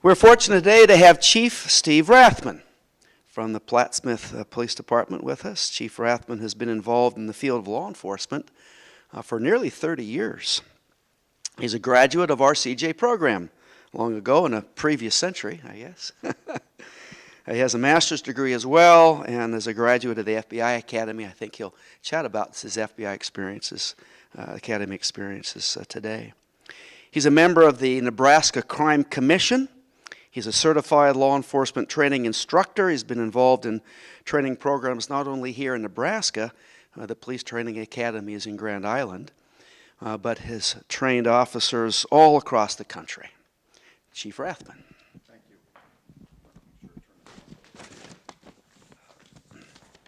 We're fortunate today to have Chief Steve Rathman from the Plattsmouth Police Department with us. Chief Rathman has been involved in the field of law enforcement for nearly 30 years. He's a graduate of our CJ program long ago in a previous century, I guess. He has a master's degree as well, and is a graduate of the FBI Academy. I think he'll chat about his FBI experiences, academy experiences today. He's a member of the Nebraska Crime Commission. He's a certified law enforcement training instructor. He's been involved in training programs not only here in Nebraska, the Police Training Academy is in Grand Island, but has trained officers all across the country. Chief Rathman. Thank you.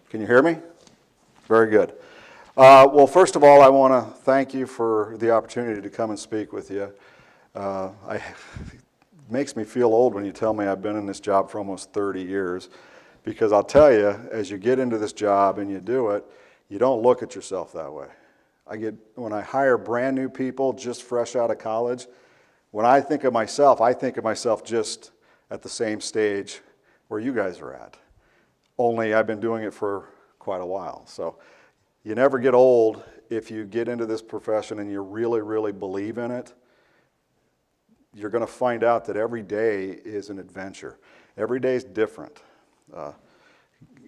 Can you hear me? Very good. Well, first of all, I want to thank you for the opportunity to come and speak with you. It makes me feel old when you tell me I've been in this job for almost 30 years, because I'll tell you, as you get into this job and you do it, you don't look at yourself that way. When I hire brand new people just fresh out of college, when I think of myself just at the same stage where you guys are at. Only I've been doing it for quite a while. So you never get old if you get into this profession and you really, really believe in it. You're going to find out that every day is an adventure. Every day is different.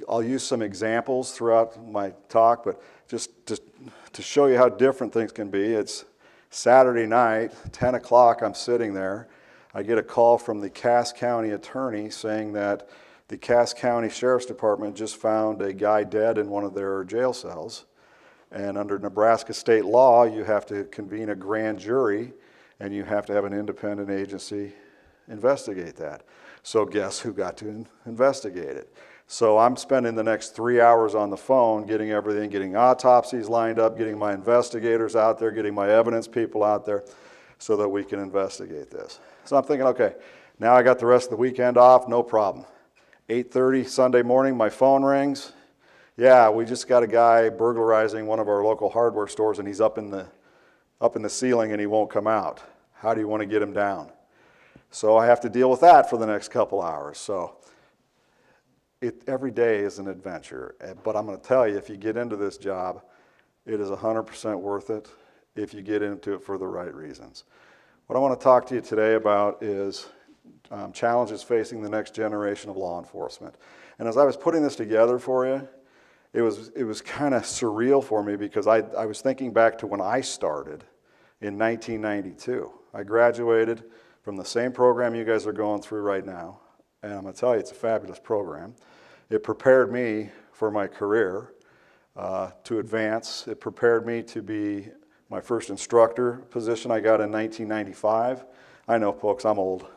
I'll use some examples throughout my talk, but just to show you how different things can be. It's Saturday night, 10 o'clock, I'm sitting there. I get a call from the Cass County attorney saying that the Cass County Sheriff's Department just found a guy dead in one of their jail cells. And under Nebraska state law, you have to convene a grand jury, and you have to have an independent agency investigate that. So guess who got to investigate it? So I'm spending the next 3 hours on the phone getting everything, getting autopsies lined up, getting my investigators out there, getting my evidence people out there so that we can investigate this. So I'm thinking, okay, now I got the rest of the weekend off, no problem. 8:30 Sunday morning, my phone rings. Yeah, we just got a guy burglarizing one of our local hardware stores, and he's up in the ceiling and he won't come out. How do you want to get him down? So I have to deal with that for the next couple hours. So every day is an adventure. But I'm going to tell you, if you get into this job, it is 100% worth it if you get into it for the right reasons. What I want to talk to you today about is challenges facing the next generation of law enforcement. And as I was putting this together for you, it was kind of surreal for me, because I was thinking back to when I started in 1992. I graduated from the same program you guys are going through right now, and I'm going to tell you, it's a fabulous program. It prepared me for my career to advance. It prepared me to be my first instructor position I got in 1995. I know, folks, I'm old,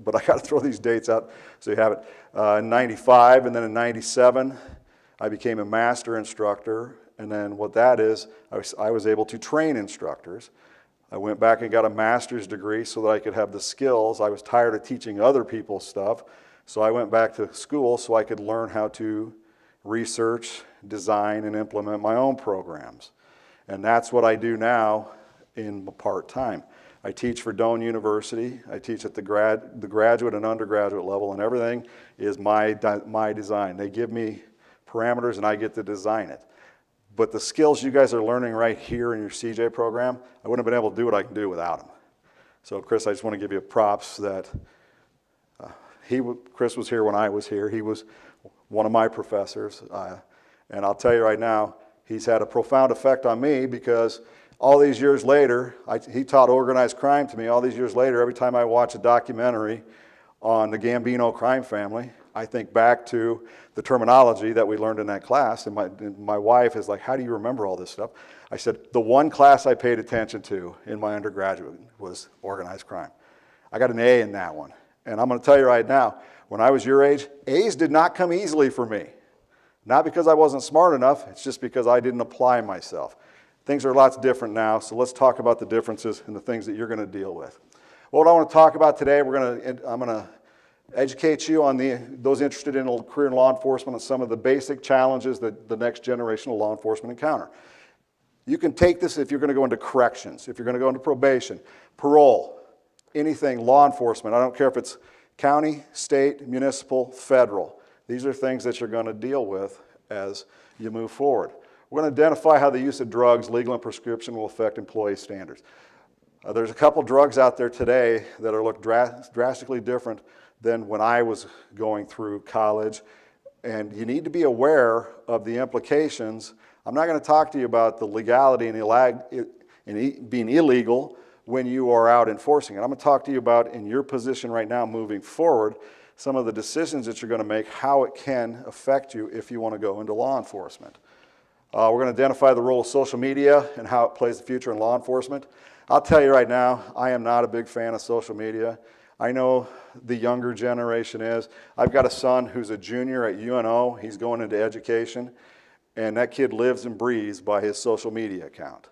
but I got to throw these dates out so you have it. In 95, and then in 97, I became a master instructor, and then what that is, I was able to train instructors. I went back and got a master's degree so that I could have the skills. I was tired of teaching other people stuff, so I went back to school so I could learn how to research, design, and implement my own programs. And that's what I do now in part-time. I teach for Doane University. I teach at the graduate and undergraduate level, and everything is my design. They give me parameters and I get to design it. But the skills you guys are learning right here in your CJ program, I wouldn't have been able to do what I can do without them. So Chris, I just want to give you props that Chris was here when I was here. He was one of my professors. And I'll tell you right now, he's had a profound effect on me, because all these years later, he taught organized crime to me. All these years later, every time I watch a documentary on the Gambino crime family, I think back to the terminology that we learned in that class, and my wife is like, how do you remember all this stuff? I said, the one class I paid attention to in my undergraduate was organized crime. I got an A in that one. And I'm going to tell you right now, when I was your age, A's did not come easily for me. Not because I wasn't smart enough, it's just because I didn't apply myself. Things are lots different now, so let's talk about the differences and the things that you're going to deal with. What I want to talk about today, I'm going to educate you on those interested in a career in law enforcement on some of the basic challenges that the next generation of law enforcement encounter. You can take this if you're going to go into corrections, if you're going to go into probation, parole, anything, law enforcement. I don't care if it's County, state, municipal, federal. These are things that you're going to deal with as you move forward. We're going to identify how the use of drugs, legal and prescription, will affect employee standards. There's a couple drugs out there today that are look drastically different than when I was going through college, and you need to be aware of the implications. I'm not going to talk to you about the legality and being illegal when you are out enforcing it. I'm going to talk to you about, in your position right now moving forward, some of the decisions that you're going to make, how it can affect you if you want to go into law enforcement. We're going to identify the role of social media and how it plays the future in law enforcement. I'll tell you right now, I am not a big fan of social media. I know the younger generation is. I've got a son who's a junior at UNO. He's going into education, and that kid lives and breathes by his social media account.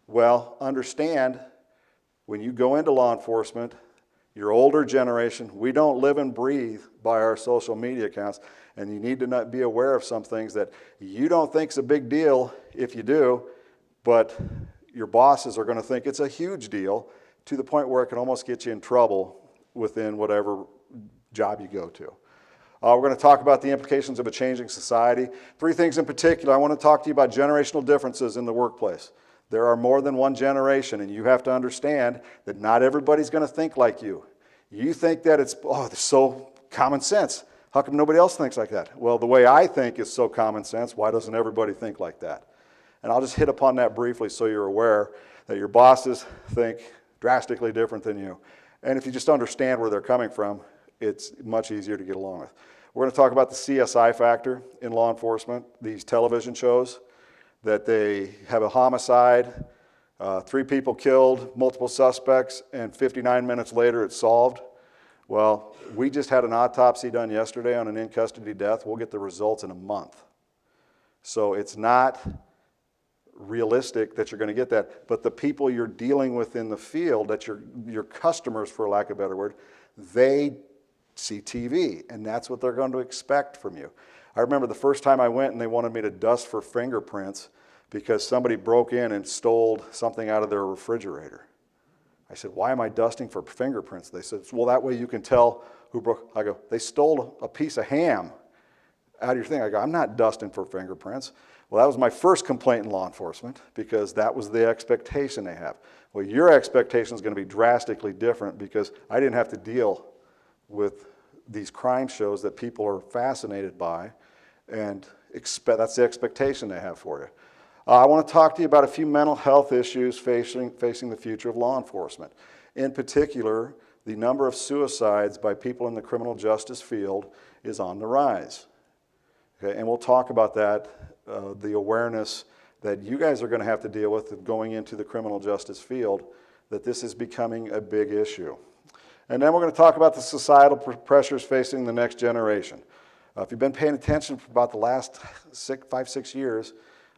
Well, understand, when you go into law enforcement, your older generation, we don't live and breathe by our social media accounts, and you need to not be aware of some things that you don't think is a big deal if you do, but your bosses are going to think it's a huge deal, to the point where it can almost get you in trouble within whatever job you go to. We're going to talk about the implications of a changing society. 3 things in particular. I want to talk to you about generational differences in the workplace. There are more than one generation, and you have to understand that not everybody's going to think like you. You think that it's so common sense. How come nobody else thinks like that? Well, the way I think is so common sense. Why doesn't everybody think like that? And I'll just hit upon that briefly so you're aware that your bosses think drastically different than you. And if you just understand where they're coming from, it's much easier to get along with. We're going to talk about the CSI factor in law enforcement, these television shows, that they have a homicide, 3 people killed, multiple suspects, and 59 minutes later it's solved. Well, we just had an autopsy done yesterday on an in-custody death. We'll get the results in a month. So it's not realistic that you're going to get that, but the people you're dealing with in the field, that your customers, for lack of a better word, they see TV, and that's what they're going to expect from you. I remember the first time I went and they wanted me to dust for fingerprints because somebody broke in and stole something out of their refrigerator. I said, why am I dusting for fingerprints? They said, well, that way you can tell who broke. I go, they stole a piece of ham out of your thing. I go, I'm not dusting for fingerprints. Well, that was my first complaint in law enforcement, because that was the expectation they have. Well, your expectation is going to be drastically different, because I didn't have to deal with these crime shows that people are fascinated by, and that's the expectation they have for you. I want to talk to you about a few mental health issues facing the future of law enforcement. In particular, the number of suicides by people in the criminal justice field is on the rise. Okay, and we'll talk about that, the awareness that you guys are going to have to deal with going into the criminal justice field, that this is becoming a big issue. And then we're going to talk about the societal pressures facing the next generation. If you've been paying attention for about the last 5-6 years,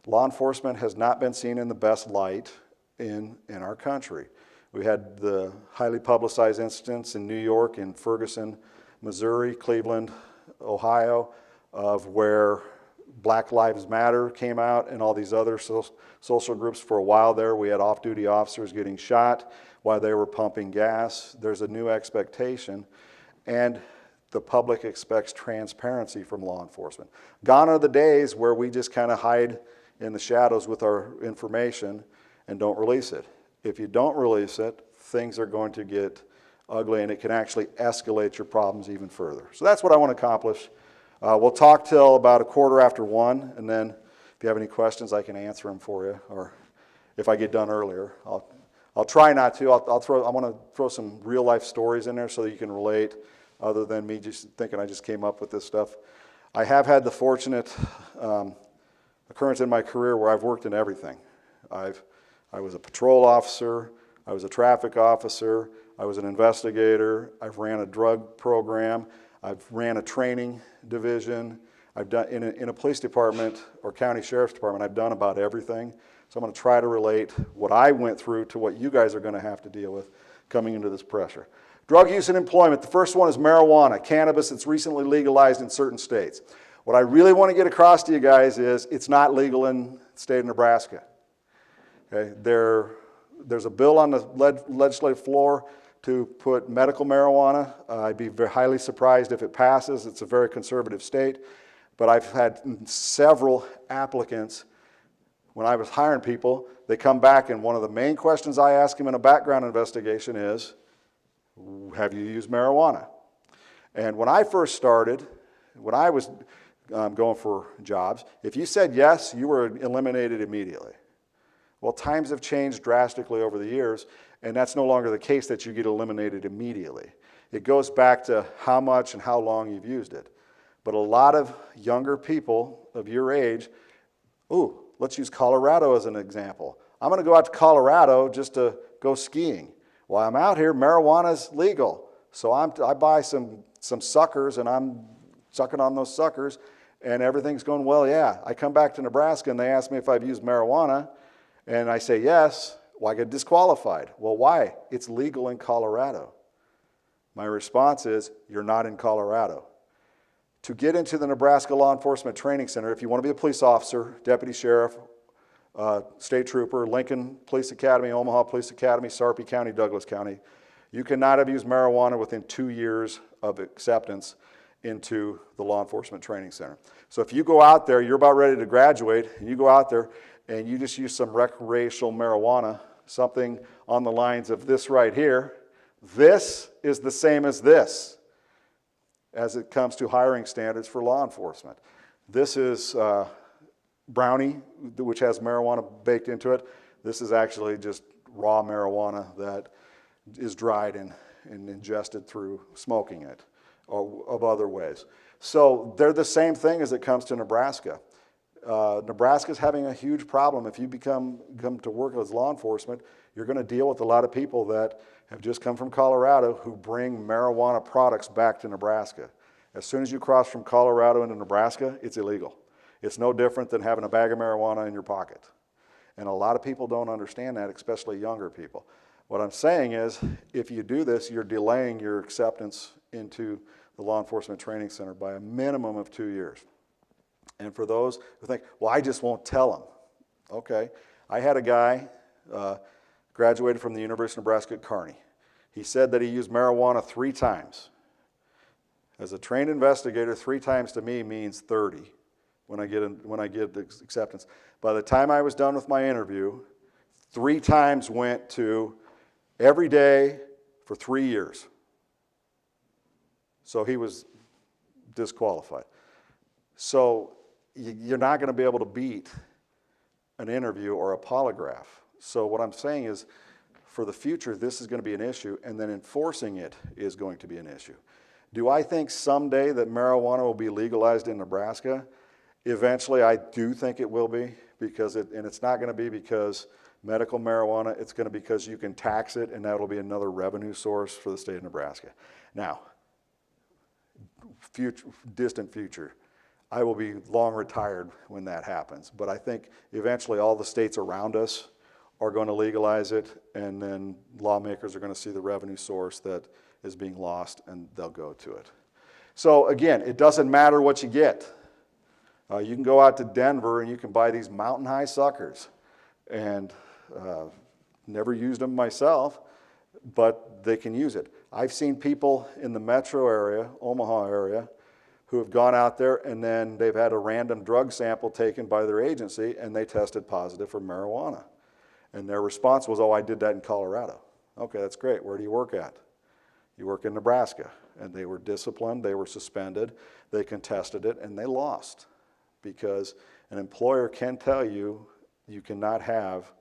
law enforcement has not been seen in the best light in our country. We had the highly publicized incidents in New York, in Ferguson, Missouri, Cleveland, Ohio, of where Black Lives Matter came out, and all these other social groups. For a while there, we had off-duty officers getting shot while they were pumping gas. There's a new expectation, and the public expects transparency from law enforcement. Gone are the days where we just kind of hide in the shadows with our information and don't release it. If you don't release it, things are going to get ugly, and it can actually escalate your problems even further. So that's what I want to accomplish. We'll talk till about 1:15, and then if you have any questions, I can answer them for you, or if I get done earlier. I'll try not to. I want to throw some real life stories in there so that you can relate, other than me just thinking I just came up with this stuff. I have had the fortunate occurrence in my career where I've worked in everything. I was a patrol officer, I was a traffic officer, I was an investigator, I've ran a drug program, I've ran a training division, I've done in a police department or county sheriff's department, I've done about everything. So I'm going to try to relate what I went through to what you guys are going to have to deal with coming into this pressure. Drug use and employment. The first one is marijuana, cannabis that's recently legalized in certain states. What I really want to get across to you guys is it's not legal in the state of Nebraska. Okay? There's a bill on the legislative floor to put medical marijuana. I'd be very highly surprised if it passes. It's a very conservative state. But I've had several applicants, when I was hiring people, they come back and one of the main questions I ask them in a background investigation is, have you used marijuana? And when I first started, when I was going for jobs, if you said yes, you were eliminated immediately. Well, times have changed drastically over the years, and that's no longer the case that you get eliminated immediately. It goes back to how much and how long you've used it. But a lot of younger people of your age, ooh, let's use Colorado as an example. I'm going to go out to Colorado just to go skiing. While I'm out here, marijuana's legal. So I buy some suckers, and I'm sucking on those suckers, and everything's going well. Yeah, I come back to Nebraska, and they ask me if I've used marijuana, and I say yes. Well, I get disqualified. Well, why? It's legal in Colorado. My response is, you're not in Colorado. To get into the Nebraska Law Enforcement Training Center, if you want to be a police officer, deputy sheriff, state trooper, Lincoln Police Academy, Omaha Police Academy, Sarpy County, Douglas County, you cannot have used marijuana within 2 years of acceptance into the Law Enforcement Training Center. So if you go out there, you're about ready to graduate, and you go out there and you just use some recreational marijuana, something on the lines of this right here, this is the same as this as it comes to hiring standards for law enforcement. This is brownie, which has marijuana baked into it. This is actually just raw marijuana that is dried and ingested through smoking it, or of other ways. So they're the same thing as it comes to Nebraska. Nebraska's having a huge problem. If you come to work as law enforcement, you're going to deal with a lot of people that have just come from Colorado who bring marijuana products back to Nebraska. As soon as you cross from Colorado into Nebraska, it's illegal. It's no different than having a bag of marijuana in your pocket. And a lot of people don't understand that, especially younger people. What I'm saying is, if you do this, you're delaying your acceptance into the Law Enforcement Training Center by a minimum of 2 years. And for those who think, well, I just won't tell them. Okay. I had a guy, graduated from the University of Nebraska at Kearney. He said that he used marijuana 3 times. As a trained investigator, 3 times to me means 30 when I get the acceptance. By the time I was done with my interview, 3 times went to every day for 3 years. So he was disqualified. So you're not going to be able to beat an interview or a polygraph. So what I'm saying is, for the future, this is going to be an issue, and then enforcing it is going to be an issue. Do I think someday that marijuana will be legalized in Nebraska? Eventually, I do think it will be, and it's not going to be because medical marijuana, it's going to be because you can tax it, and that will be another revenue source for the state of Nebraska. Now, distant future, I will be long retired when that happens, but I think eventually all the states around us are going to legalize it, and then lawmakers are going to see the revenue source that is being lost, and they'll go to it. So again, it doesn't matter what you get. You can go out to Denver and you can buy these mountain-high suckers, and never used them myself, but they can use it. I've seen people in the metro area, Omaha area, who have gone out there and then they've had a random drug sample taken by their agency and they tested positive for marijuana. And their response was, oh, I did that in Colorado. Okay, that's great. Where do you work at? You work in Nebraska. And they were disciplined, they were suspended, they contested it, and they lost. Because an employer can tell you you cannot have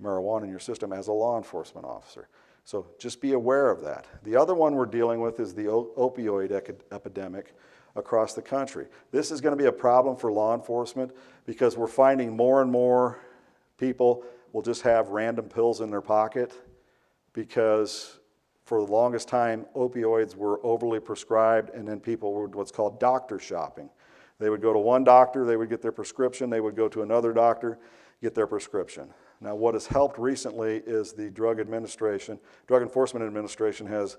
marijuana in your system as a law enforcement officer. So just be aware of that. The other one we're dealing with is the opioid epidemic across the country. This is going to be a problem for law enforcement because we're finding more and more people will just have random pills in their pocket because for the longest time opioids were overly prescribed, and then people were what's called doctor shopping. They would go to one doctor, they would get their prescription, they would go to another doctor, get their prescription. Now what has helped recently is the Drug Enforcement Administration has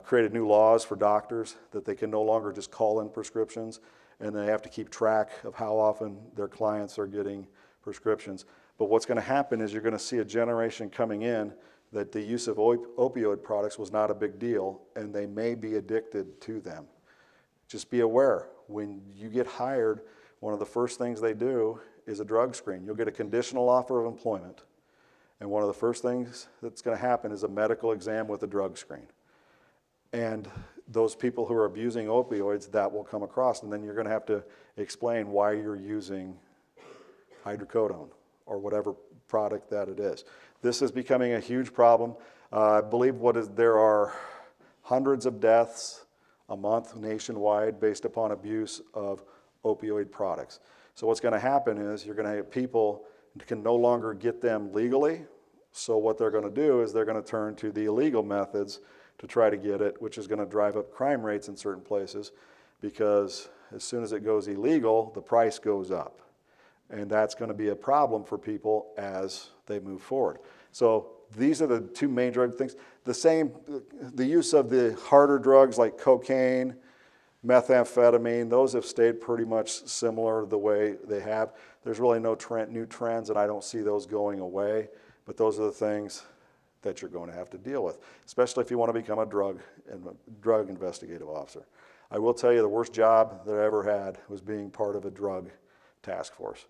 created new laws for doctors that they can no longer just call in prescriptions, and they have to keep track of how often their clients are getting prescriptions. But what's going to happen is you're going to see a generation coming in that the use of opioid products was not a big deal, and they may be addicted to them. Just be aware, when you get hired, one of the first things they do is a drug screen. You'll get a conditional offer of employment, and one of the first things that's going to happen is a medical exam with a drug screen. And those people who are abusing opioids, that will come across, and then you're going to have to explain why you're using hydrocodone or whatever product that it is. This is becoming a huge problem. I believe there are hundreds of deaths a month nationwide based upon abuse of opioid products. So what's going to happen is you're going to have people can no longer get them legally. So what they're going to do is they're going to turn to the illegal methods to try to get it, which is going to drive up crime rates in certain places, because as soon as it goes illegal, the price goes up. And that's going to be a problem for people as they move forward. So these are the two main drug things. The use of the harder drugs like cocaine, methamphetamine, those have stayed pretty much similar the way they have. There's really no new trends, and I don't see those going away. But those are the things that you're going to have to deal with, especially if you want to become a drug investigative officer. I will tell you the worst job that I ever had was being part of a drug task force.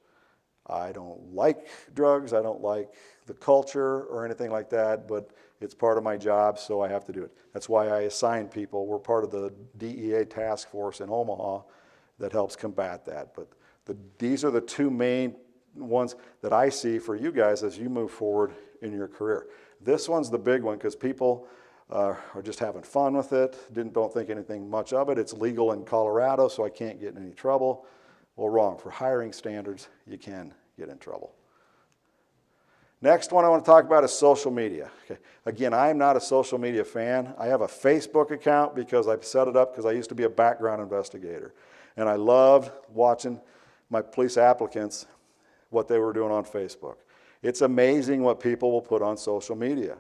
I don't like drugs, I don't like the culture or anything like that, but it's part of my job, so I have to do it. That's why I assign people. We're part of the DEA task force in Omaha that helps combat that. But these are the two main ones that I see for you guys as you move forward in your career. This one's the big one because people are just having fun with it, don't think anything much of it. It's legal in Colorado, so I can't get in any trouble. Well, wrong. For hiring standards, you can get in trouble. Next one I want to talk about is social media. Okay. Again, I'm not a social media fan. I have a Facebook account because I've set it up because I used to be a background investigator. And I loved watching my police applicants, what they were doing on Facebook. It's amazing what people will put on social media.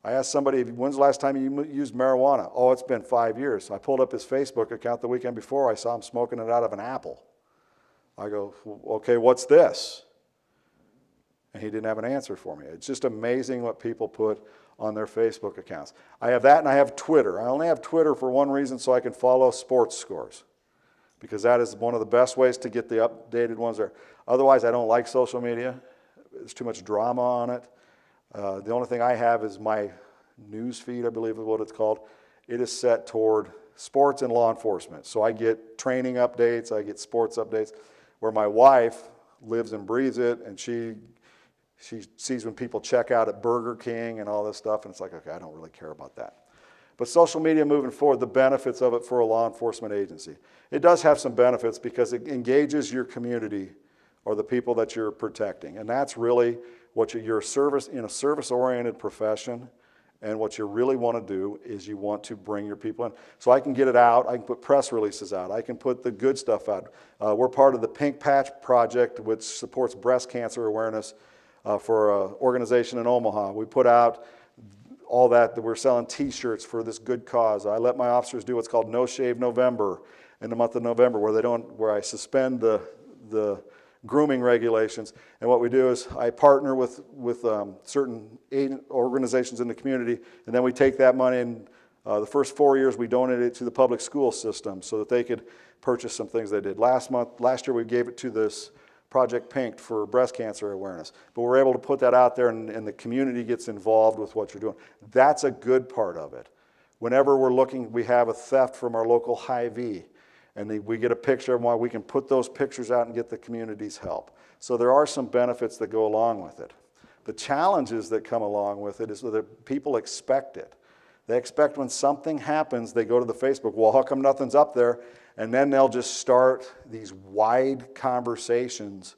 I asked somebody, when's the last time you used marijuana? Oh, it's been 5 years. I pulled up his Facebook account the weekend before. I saw him smoking it out of an apple. I go, okay, what's this? And he didn't have an answer for me. It's just amazing what people put on their Facebook accounts. I have that, and I have Twitter. I only have Twitter for one reason, so I can follow sports scores, because that is one of the best ways to get the updated ones there. Otherwise, I don't like social media. There's too much drama on it. The only thing I have is my news feed, I believe is what it's called. It is set toward sports and law enforcement. So I get training updates, I get sports updates, where my wife lives and breathes it, and she sees when people check out at Burger King and all this stuff, and it's like, okay, I don't really care about that. But social media moving forward, the benefits of it for a law enforcement agency. It does have some benefits because it engages your community or the people that you're protecting. And that's really what you're in a service-oriented profession, and what you really want to do is you want to bring your people in. So I can get it out, I can put press releases out, I can put the good stuff out. We're part of the Pink Patch Project, which supports breast cancer awareness for an organization in Omaha. We put out all that we're selling t-shirts for this good cause. I let my officers do what's called No Shave November in the month of November, where I suspend the grooming regulations. And what we do is I partner with certain organizations in the community, and then we take that money and the first 4 years we donate it to the public school system so that they could purchase some things they did. Last year we gave it to this Project Pink for breast cancer awareness. But we're able to put that out there, and the community gets involved with what you're doing. That's a good part of it. Whenever we have a theft from our local Hy-Vee, and we get a picture of why we can put those pictures out and get the community's help. So there are some benefits that go along with it. The challenges that come along with it is that people expect it. They expect when something happens, they go to the Facebook, well, how come nothing's up there? And then they'll just start these wide conversations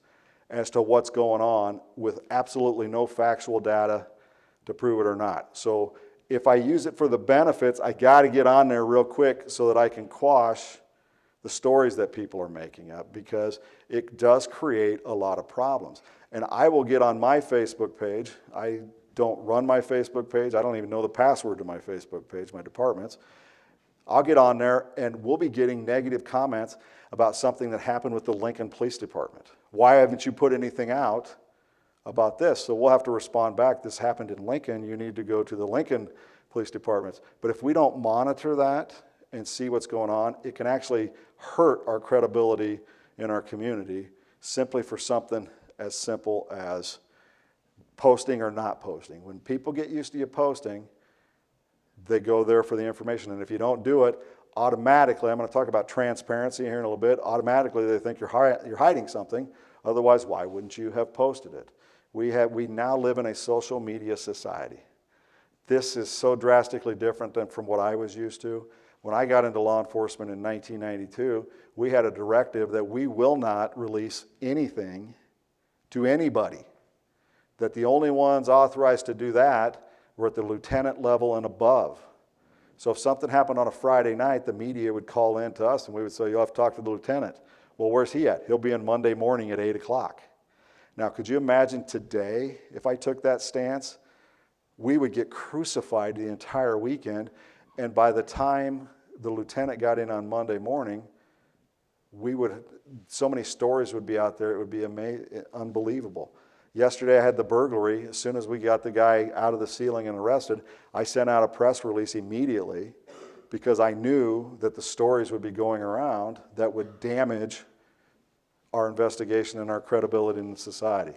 as to what's going on with absolutely no factual data to prove it or not. So if I use it for the benefits, I got to get on there real quick so that I can quash the stories that people are making up, because it does create a lot of problems. And I will get on my Facebook page. I don't run my Facebook page. I don't even know the password to my Facebook page, my department's. I'll get on there, and we'll be getting negative comments about something that happened with the Lincoln Police Department. Why haven't you put anything out about this. So we'll have to respond back. This happened in Lincoln. You need to go to the Lincoln Police Departments. But if we don't monitor that and see what's going on, it can actually hurt our credibility in our community simply for something as simple as posting or not posting. When people get used to you posting, they go there for the information. And if you don't do it, automatically, I'm going to talk about transparency here in a little bit, automatically they think you're hiding something. Otherwise, why wouldn't you have posted it? We now live in a social media society. This is so drastically different than from what I was used to. When I got into law enforcement in 1992, we had a directive that we will not release anything to anybody. That the only ones authorized to do that were at the lieutenant level and above. So if something happened on a Friday night, the media would call in to us and we would say, you'll have to talk to the lieutenant. Well, where's he at? He'll be in Monday morning at 8 o'clock. Now, could you imagine today, if I took that stance, we would get crucified the entire weekend, and by the time the lieutenant got in on Monday morning, so many stories would be out there, it would be unbelievable. Yesterday I had the burglary. As soon as we got the guy out of the ceiling and arrested, I sent out a press release immediately because I knew that the stories would be going around that would damage our investigation and our credibility in society.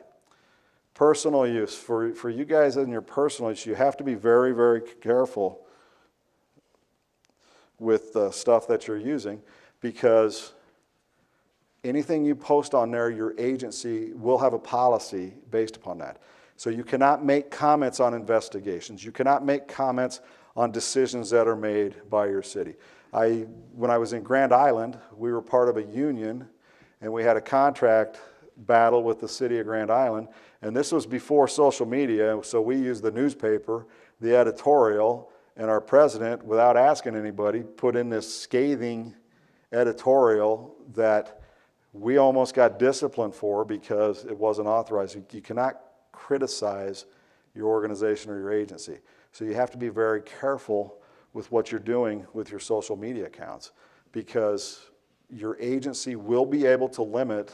Personal use. For you guys in your personal use, you have to be very, very careful with the stuff that you're using, because anything you post on there, your agency will have a policy based upon that. So you cannot make comments on investigations. You cannot make comments on decisions that are made by your city. When I was in Grand Island, we were part of a union, and we had a contract battle with the city of Grand Island, and this was before social media, so we used the newspaper, the editorial, and our president, without asking anybody, put in this scathing editorial that we almost got disciplined for because it wasn't authorized. You cannot criticize your organization or your agency. So you have to be very careful with what you're doing with your social media accounts, because your agency will be able to limit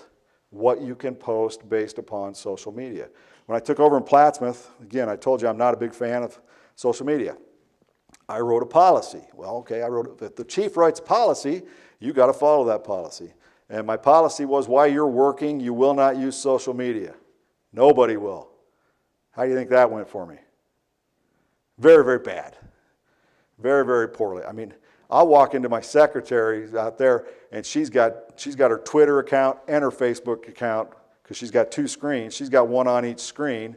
what you can post based upon social media. When I took over in Plattsmouth, again, I told you I'm not a big fan of social media. I wrote a policy. Well, okay, if the chief writes a policy, you got to follow that policy. And my policy was, while you're working, you will not use social media. Nobody will. How do you think that went for me? Very, very bad. Very, very poorly. I mean, I'll walk into my secretary out there, and she's got her Twitter account and her Facebook account, because she's got two screens. She's got one on each screen,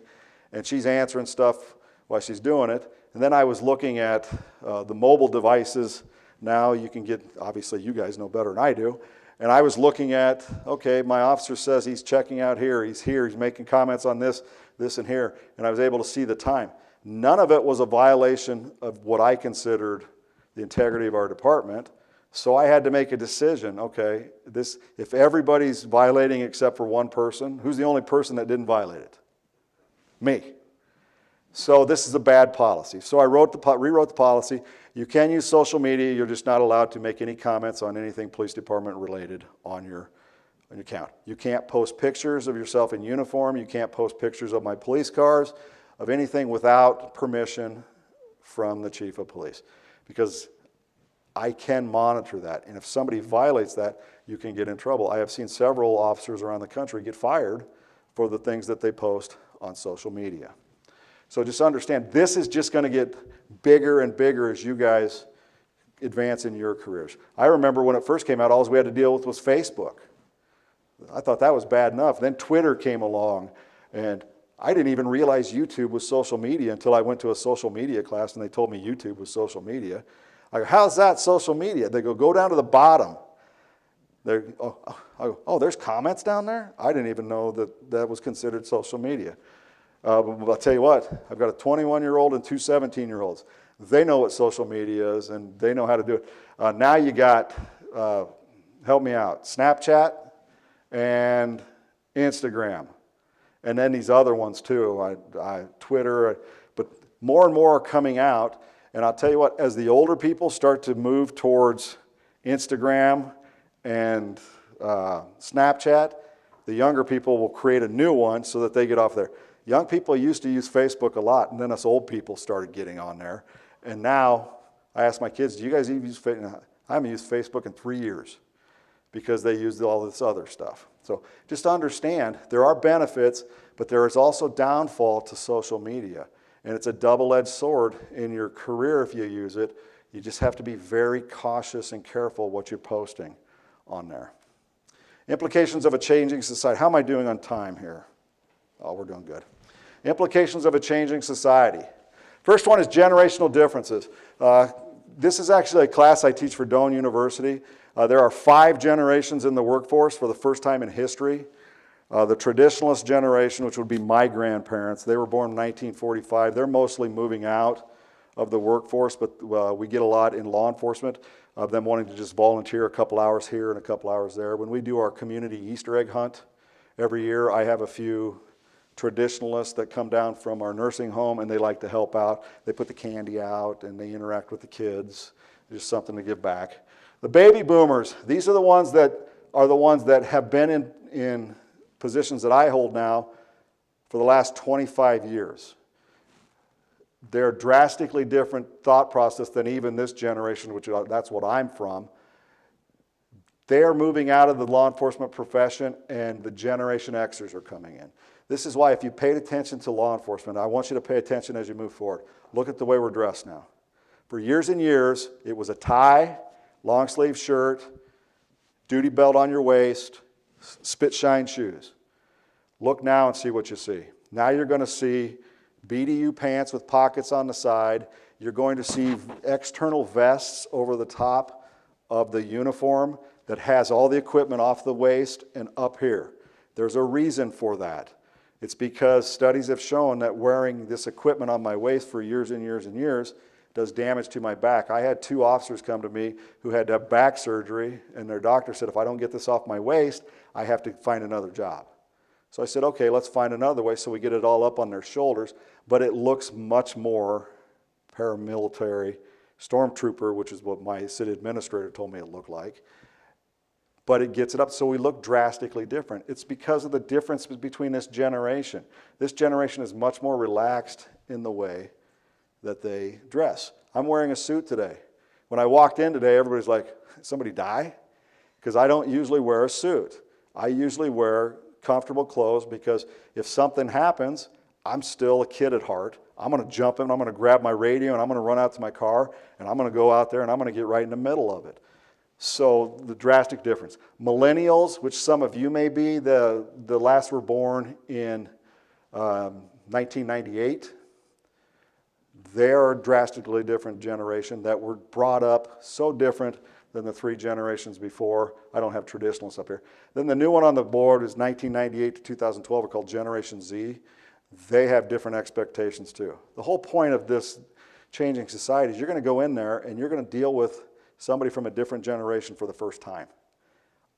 and she's answering stuff while she's doing it. And then I was looking at the mobile devices. Now you can get, obviously you guys know better than I do, and I was looking at, okay, my officer says he's checking out here, he's making comments on this, and here, and I was able to see the time. None of it was a violation of what I considered the integrity of our department. So I had to make a decision. Okay, if everybody's violating except for one person, who's the only person that didn't violate it? Me. So this is a bad policy. So I rewrote the policy. You can use social media. You're just not allowed to make any comments on anything police department related on your account. You can't post pictures of yourself in uniform. You can't post pictures of my police cars, of anything without permission from the chief of police, because I can monitor that. And if somebody violates that, you can get in trouble. I have seen several officers around the country get fired for the things that they post on social media. So just understand, this is just going to get bigger and bigger as you guys advance in your careers. I remember when it first came out, all we had to deal with was Facebook. I thought that was bad enough. Then Twitter came along, and I didn't even realize YouTube was social media until I went to a social media class and they told me YouTube was social media. I go, how's that social media? They go down to the bottom. I go, there's comments down there? I didn't even know that was considered social media. But I'll tell you what, I've got a 21-year-old and two 17-year-olds. They know what social media is, and they know how to do it. Now you got, help me out, Snapchat and Instagram. And then these other ones too, Twitter, but more and more are coming out. And I'll tell you what, as the older people start to move towards Instagram and Snapchat, The younger people will create a new one so that they get off there. Young people used to use Facebook a lot, and then us old people started getting on there. And now I ask my kids, do you guys even use Facebook? I haven't used Facebook in 3 years because they used all this other stuff. So just understand there are benefits, but there is also downfall to social media. And it's a double-edged sword in your career if you use it. You just have to be very cautious and careful what you're posting on there. Implications of a changing society. How am I doing on time here? Oh, we're doing good. Implications of a changing society. First one is generational differences. This is actually a class I teach for Doane University. There are 5 generations in the workforce for the first time in history. The traditionalist generation, which would be my grandparents, they were born in 1945. They're mostly moving out of the workforce, but we get a lot in law enforcement of them wanting to just volunteer a couple hours here and a couple hours there. When we do our community Easter egg hunt every year, I have a few traditionalists that come down from our nursing home and they like to help out. They put the candy out and they interact with the kids. Just something to give back. The baby boomers, these are the ones that have been in positions that I hold now for the last 25 years. They're drastically different thought process than even this generation, which that's what I'm from. They are moving out of the law enforcement profession and the Generation Xers are coming in. This is why if you paid attention to law enforcement, I want you to pay attention as you move forward. Look at the way we're dressed now. For years and years, it was a tie, long sleeve shirt, duty belt on your waist, spit shine shoes. Look now and see what you see. Now you're going to see BDU pants with pockets on the side. You're going to see external vests over the top of the uniform that has all the equipment off the waist and up here. There's a reason for that. It's because studies have shown that wearing this equipment on my waist for years and years and years does damage to my back. I had 2 officers come to me who had to have back surgery, and their doctor said, if I don't get this off my waist, I have to find another job. So I said, okay, let's find another way so we get it all up on their shoulders, but it looks much more paramilitary, stormtrooper, which is what my city administrator told me it looked like. But it gets it up so we look drastically different. It's because of the difference between this generation. This generation is much more relaxed in the way that they dress. I'm wearing a suit today. When I walked in today, everybody's like, somebody die? Because I don't usually wear a suit. I usually wear comfortable clothes because if something happens, I'm still a kid at heart. I'm going to jump in, I'm going to grab my radio, and I'm going to run out to my car, and I'm going to go out there, and I'm going to get right in the middle of it. So the drastic difference. Millennials, which some of you may be, the last were born in 1998. They're a drastically different generation that were brought up so different than the 3 generations before. I don't have traditionalists up here. Then the new one on the board is 1998 to 2012, are called Generation Z. They have different expectations too. The whole point of this changing society is you're going to go in there and you're going to deal with somebody from a different generation for the first time.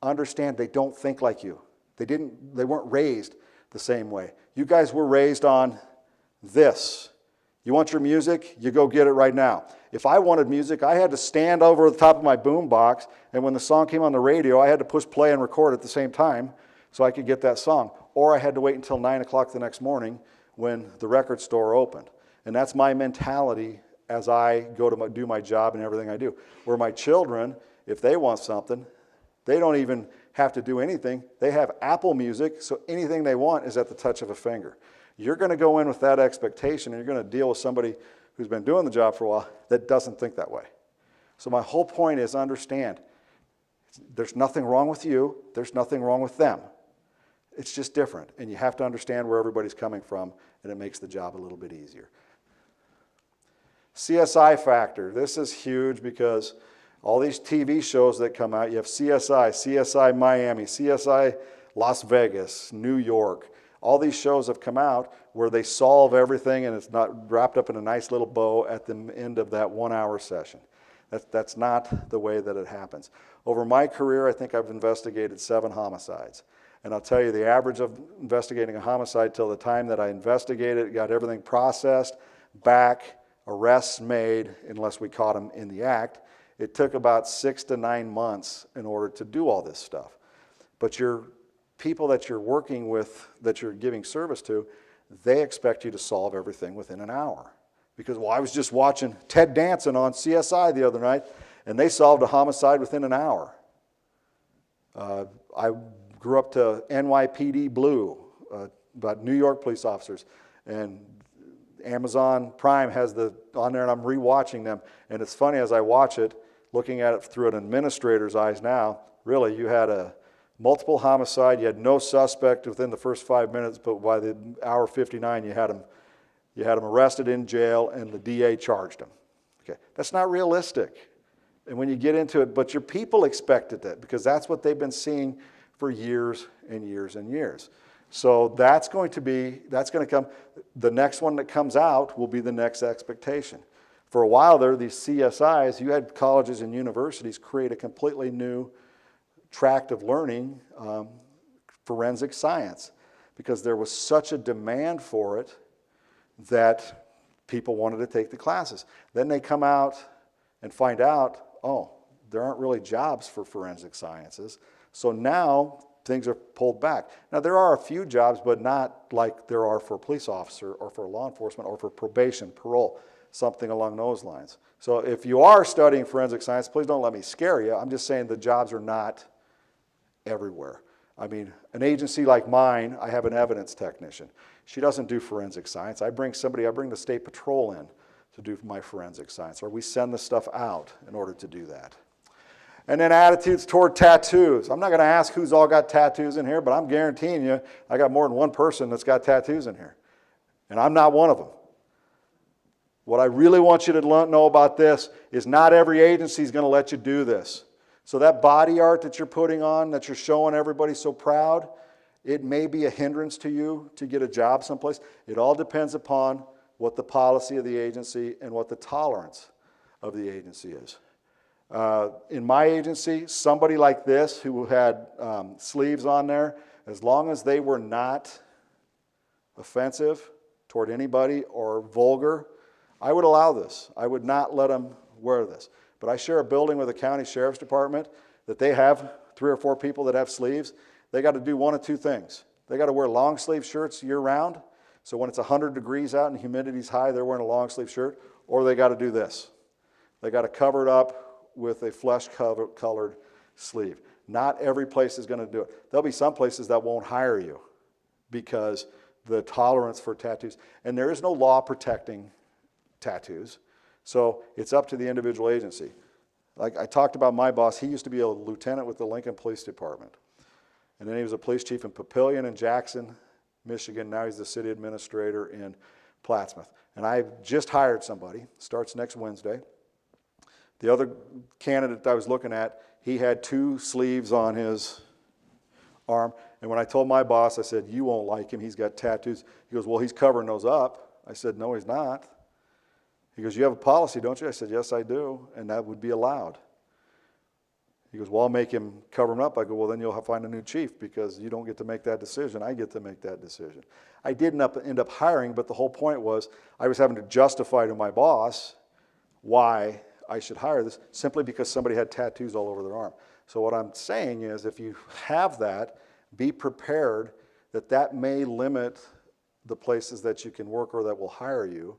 Understand they don't think like you. They weren't raised the same way. You guys were raised on this. You want your music? You go get it right now. If I wanted music, I had to stand over the top of my boom box, and when the song came on the radio, I had to push play and record at the same time so I could get that song. Or I had to wait until 9 o'clock the next morning when the record store opened. And that's my mentality as I go to do my job and everything I do. Where my children, if they want something, they don't even have to do anything. They have Apple Music, so anything they want is at the touch of a finger. You're going to go in with that expectation, and you're going to deal with somebody who's been doing the job for a while that doesn't think that way. So my whole point is understand, there's nothing wrong with you, there's nothing wrong with them. It's just different, and you have to understand where everybody's coming from, and it makes the job a little bit easier. CSI factor. This is huge because all these TV shows that come out, you have CSI, CSI Miami, CSI Las Vegas, New York. All these shows have come out where they solve everything and it's not wrapped up in a nice little bow at the end of that 1-hour session. That's not the way that it happens. Over my career, I think I've investigated 7 homicides. And I'll tell you, the average of investigating a homicide till the time that I investigated, got everything processed, back, arrests made, unless we caught them in the act, it took about 6 to 9 months in order to do all this stuff. But you're people that you're working with, that you're giving service to, they expect you to solve everything within an hour. Because, well, I was just watching Ted Danson on CSI the other night, and they solved a homicide within an hour. I grew up to NYPD Blue, about New York police officers, and Amazon Prime has on there, and I'm rewatching them. And it's funny as I watch it, looking at it through an administrator's eyes now, really, you had a multiple homicide, you had no suspect within the first 5 minutes, but by the hour 59, you had him arrested in jail, and the DA charged him. Okay, that's not realistic. And when you get into it, but your people expected that because that's what they've been seeing for years and years and years. So that's going to come. The next one that comes out will be the next expectation. For a while there, these CSIs, you had colleges and universities create a completely new tract of learning, forensic science, because there was such a demand for it that people wanted to take the classes. Then they come out and find out, oh, there aren't really jobs for forensic sciences. So now things are pulled back. Now there are a few jobs, but not like there are for a police officer or for law enforcement or for probation, parole, something along those lines. So if you are studying forensic science, please don't let me scare you. I'm just saying the jobs are not everywhere. I mean, an agency like mine, I have an evidence technician. She doesn't do forensic science. I bring the state patrol in to do my forensic science, or we send the stuff out in order to do that. And then attitudes toward tattoos. I'm not going to ask who's all got tattoos in here, but I'm guaranteeing you I got more than one person that's got tattoos in here. And I'm not one of them. What I really want you to know about this is not every agency is going to let you do this. So that body art that you're putting on, that you're showing everybody so proud, it may be a hindrance to you to get a job someplace. It all depends upon what the policy of the agency and what the tolerance of the agency is. In my agency, somebody like this who had sleeves on there, as long as they were not offensive toward anybody or vulgar, I would allow this. I would not let them wear this. But I share a building with the county sheriff's department that they have 3 or 4 people that have sleeves. They got to do one of two things. They got to wear long sleeve shirts year round. So when it's 100 degrees out and humidity's high, they're wearing a long sleeve shirt. Or they got to do this. They got to cover it up with a flesh-colored sleeve. Not every place is going to do it. There'll be some places that won't hire you because the tolerance for tattoos. And there is no law protecting tattoos. So it's up to the individual agency. Like I talked about my boss, he used to be a lieutenant with the Lincoln Police Department. And then he was a police chief in Papillion and Jackson, Michigan. Now he's the city administrator in Plattsmouth. And I've just hired somebody, starts next Wednesday. The other candidate I was looking at, he had 2 sleeves on his arm. And when I told my boss, I said, you won't like him, he's got tattoos. He goes, well, he's covering those up. I said, no, he's not. He goes, you have a policy, don't you? I said, yes, I do, and that would be allowed. He goes, well, I'll make him cover him up. I go, well, then you'll have to find a new chief because you don't get to make that decision. I get to make that decision. I didn't end up hiring, but the whole point was I was having to justify to my boss why I should hire this simply because somebody had tattoos all over their arm. So what I'm saying is if you have that, be prepared that that may limit the places that you can work or that will hire you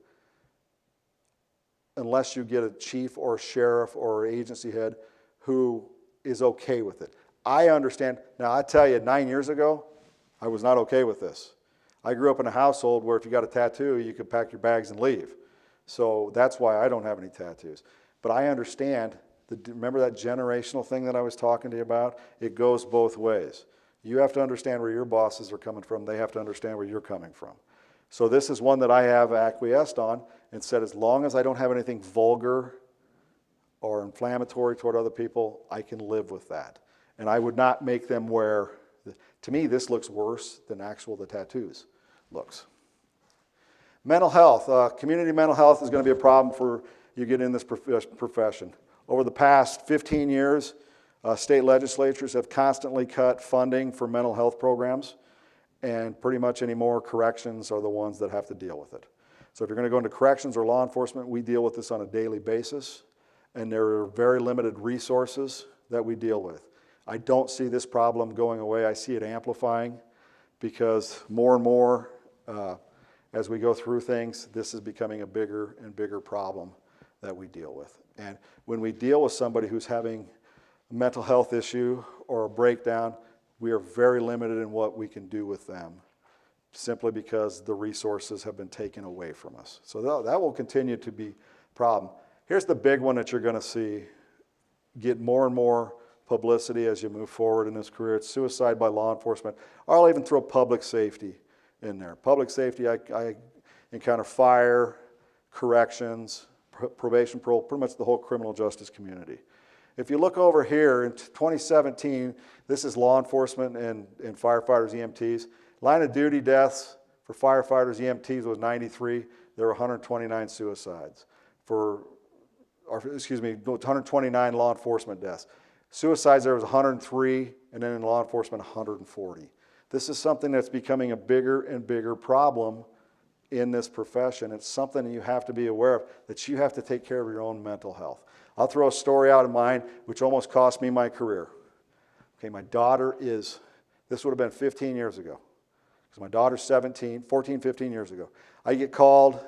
unless you get a chief or sheriff or agency head who is okay with it. I understand. Now, I tell you, 9 years ago, I was not okay with this. I grew up in a household where if you got a tattoo, you could pack your bags and leave. So that's why I don't have any tattoos. But I understand, remember that generational thing that I was talking to you about? It goes both ways. You have to understand where your bosses are coming from. They have to understand where you're coming from. So this is one that I have acquiesced on and said as long as I don't have anything vulgar or inflammatory toward other people, I can live with that. And I would not make them wear, to me this looks worse than the tattoos looks. Mental health, community mental health is going to be a problem for you get in this profession. Over the past 15 years, state legislatures have constantly cut funding for mental health programs, and pretty much any more corrections are the ones that have to deal with it. So if you're going to go into corrections or law enforcement, we deal with this on a daily basis, and there are very limited resources that we deal with. I don't see this problem going away. I see it amplifying because more and more, as we go through things, this is becoming a bigger and bigger problem that we deal with. And when we deal with somebody who's having a mental health issue or a breakdown, we are very limited in what we can do with them, simply because the resources have been taken away from us. So that will continue to be a problem. Here's the big one that you're going to see get more and more publicity as you move forward in this career. It's suicide by law enforcement. I'll even throw public safety in there. Public safety, I encounter fire, corrections, probation, parole, pretty much the whole criminal justice community. If you look over here in 2017, this is law enforcement and firefighters, EMTs. Line of duty deaths for firefighters, EMTs was 93. There were 129 suicides. 129 law enforcement deaths. Suicides, there was 103, and then in law enforcement, 140. This is something that's becoming a bigger and bigger problem in this profession. It's something that you have to be aware of, that you have to take care of your own mental health. I'll throw a story out of mine, which almost cost me my career. Okay, my daughter is, this would have been 15 years ago. Because my daughter's 14, 15 years ago. I get called,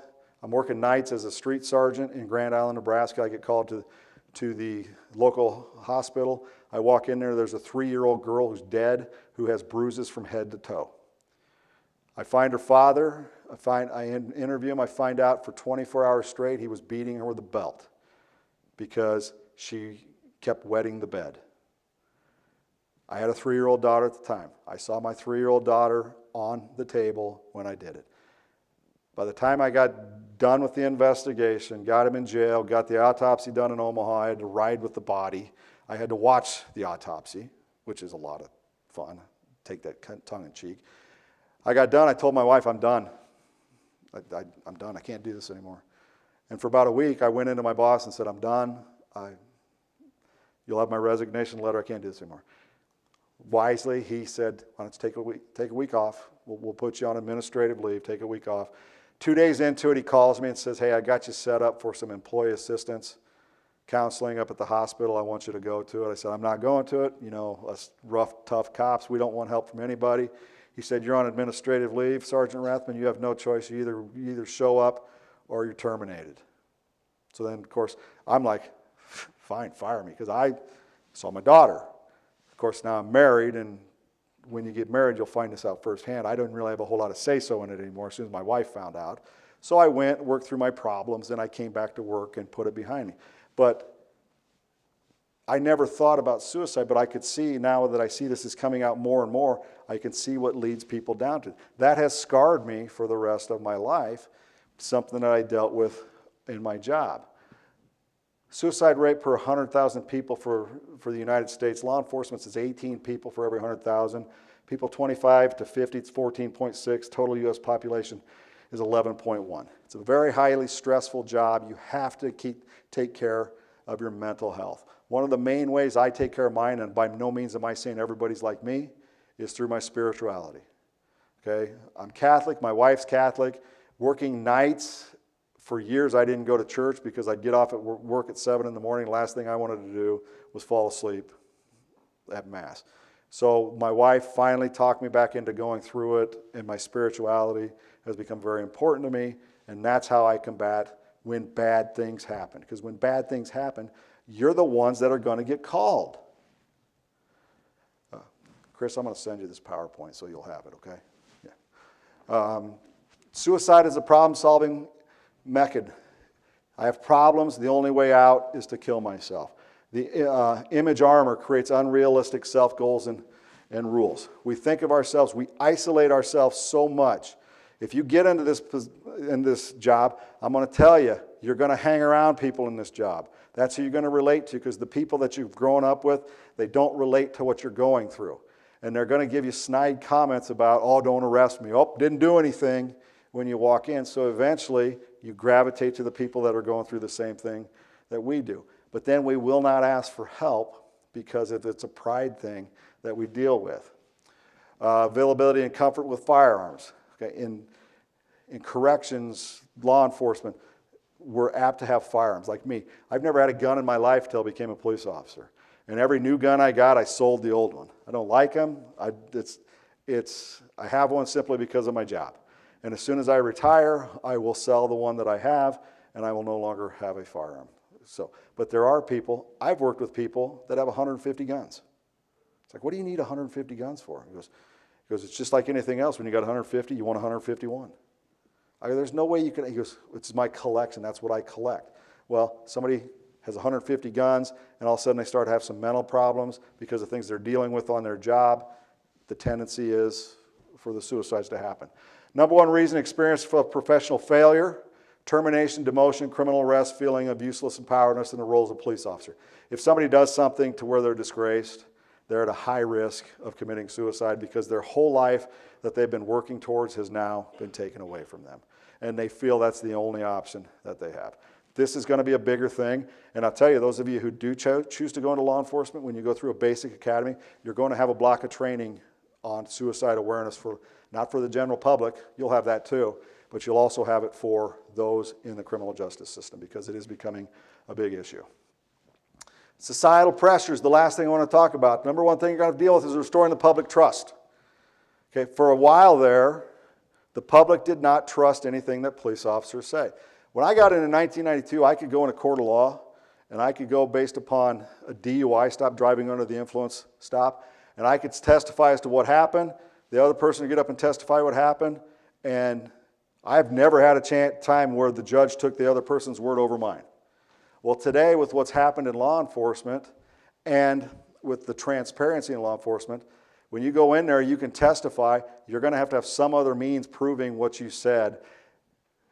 I'm working nights as a street sergeant in Grand Island, Nebraska. I get called to the local hospital. I walk in there, there's a 3-year-old girl who's dead, who has bruises from head to toe. I find her father, I interview him, I find out for 24 hours straight he was beating her with a belt because she kept wetting the bed. I had a 3-year-old daughter at the time. I saw my 3-year-old daughter on the table when I did it. By the time I got done with the investigation, got him in jail, got the autopsy done in Omaha, I had to ride with the body. I had to watch the autopsy, which is a lot of fun. Take that tongue in cheek. I got done. I told my wife, I'm done. I'm done. I can't do this anymore. And for about a week, I went into my boss and said, I'm done. You'll have my resignation letter. I can't do this anymore. Wisely, he said, why don't you take a week off. We'll put you on administrative leave. Take a week off. 2 days into it, he calls me and says, hey, I got you set up for some employee assistance counseling up at the hospital. I want you to go to it. I said, I'm not going to it. You know, us rough, tough cops, we don't want help from anybody. He said, you're on administrative leave, Sergeant Rathman. You have no choice. You either show up or you're terminated. So then, of course, I'm like, fine, fire me, because I saw my daughter. Of course, now I'm married, and when you get married, you'll find this out firsthand. I didn't really have a whole lot of say-so in it anymore as soon as my wife found out. So I went, worked through my problems, and I came back to work and put it behind me. But I never thought about suicide, but I could see now that I see this is coming out more and more, I can see what leads people down to. That has scarred me for the rest of my life, something that I dealt with in my job. Suicide rate per 100,000 people for the United States. Law enforcement is 18 people for every 100,000. People 25 to 50, it's 14.6. Total U.S. population is 11.1. It's a very highly stressful job. You have to take care of your mental health. One of the main ways I take care of mine, and by no means am I saying everybody's like me, is through my spirituality. Okay? I'm Catholic, my wife's Catholic. Working nights, for years I didn't go to church because I'd get off at work at 7 in the morning. Last thing I wanted to do was fall asleep at Mass. So my wife finally talked me back into going through it, and my spirituality has become very important to me, and that's how I combat when bad things happen. Because when bad things happen, you're the ones that are going to get called. Chris, I'm going to send you this PowerPoint so you'll have it, okay? Yeah. Suicide is a problem-solving method. I have problems. The only way out is to kill myself. The image armor creates unrealistic self-goals and rules. We think of ourselves, we isolate ourselves so much. If you get into this job, I'm going to tell you, you're going to hang around people in this job. That's who you're going to relate to, because the people that you've grown up with, they don't relate to what you're going through. And they're going to give you snide comments about, oh, don't arrest me. Oh, didn't do anything when you walk in. So eventually, you gravitate to the people that are going through the same thing that we do. But then we will not ask for help because if it's a pride thing that we deal with. Availability and comfort with firearms. Okay? In corrections, law enforcement, we're apt to have firearms. Like me, I've never had a gun in my life until I became a police officer. And every new gun I got, I sold the old one. I don't like them. I have one simply because of my job. And as soon as I retire, I will sell the one that I have, and I will no longer have a firearm. But there are people, I've worked with people that have 150 guns. It's like, what do you need 150 guns for? He goes, it's just like anything else. When you got 150, you want 151. I go, there's no way you can. He goes, it's my collection. That's what I collect. Well, somebody has 150 guns, and all of a sudden they start to have some mental problems because of things they're dealing with on their job. The tendency is for the suicides to happen. Number one reason, experience for professional failure, termination, demotion, criminal arrest, feeling of useless and powerlessness in the role as a police officer. If somebody does something to where they're disgraced, they're at a high risk of committing suicide because their whole life that they've been working towards has now been taken away from them. And they feel that's the only option that they have. This is going to be a bigger thing. And I'll tell you, those of you who do choose to go into law enforcement, when you go through a basic academy, you're going to have a block of training on suicide awareness, not for the general public. You'll have that too. But you'll also have it for those in the criminal justice system because it is becoming a big issue. Societal pressures, the last thing I want to talk about. Number one thing you're going to deal with is restoring the public trust. Okay, for a while there, the public did not trust anything that police officers say. When I got in 1992, I could go in a court of law, and I could go based upon a DUI, stop driving under the influence stop, and I could testify as to what happened. The other person would get up and testify what happened, and I've never had a time where the judge took the other person's word over mine. Well, today, with what's happened in law enforcement and with the transparency in law enforcement, when you go in there, you can testify. You're going to have some other means proving what you said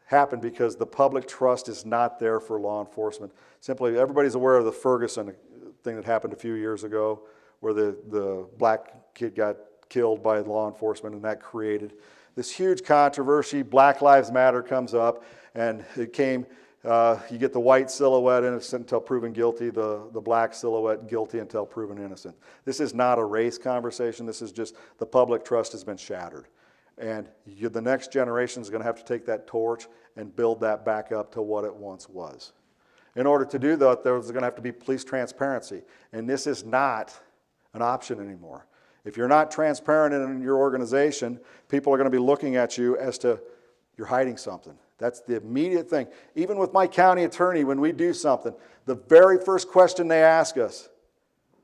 happened because the public trust is not there for law enforcement. Simply, everybody's aware of the Ferguson thing that happened a few years ago where the black kid got killed by law enforcement, and that created this huge controversy. Black Lives Matter comes up, and it came... you get the white silhouette innocent until proven guilty, the black silhouette guilty until proven innocent. This is not a race conversation. This is just the public trust has been shattered. And the next generation is going to have to take that torch and build that back up to what it once was. In order to do that, there's going to have to be police transparency. And this is not an option anymore. If you're not transparent in your organization, people are going to be looking at you as to you're hiding something. That's the immediate thing. Even with my county attorney, when we do something, the very first question they ask us,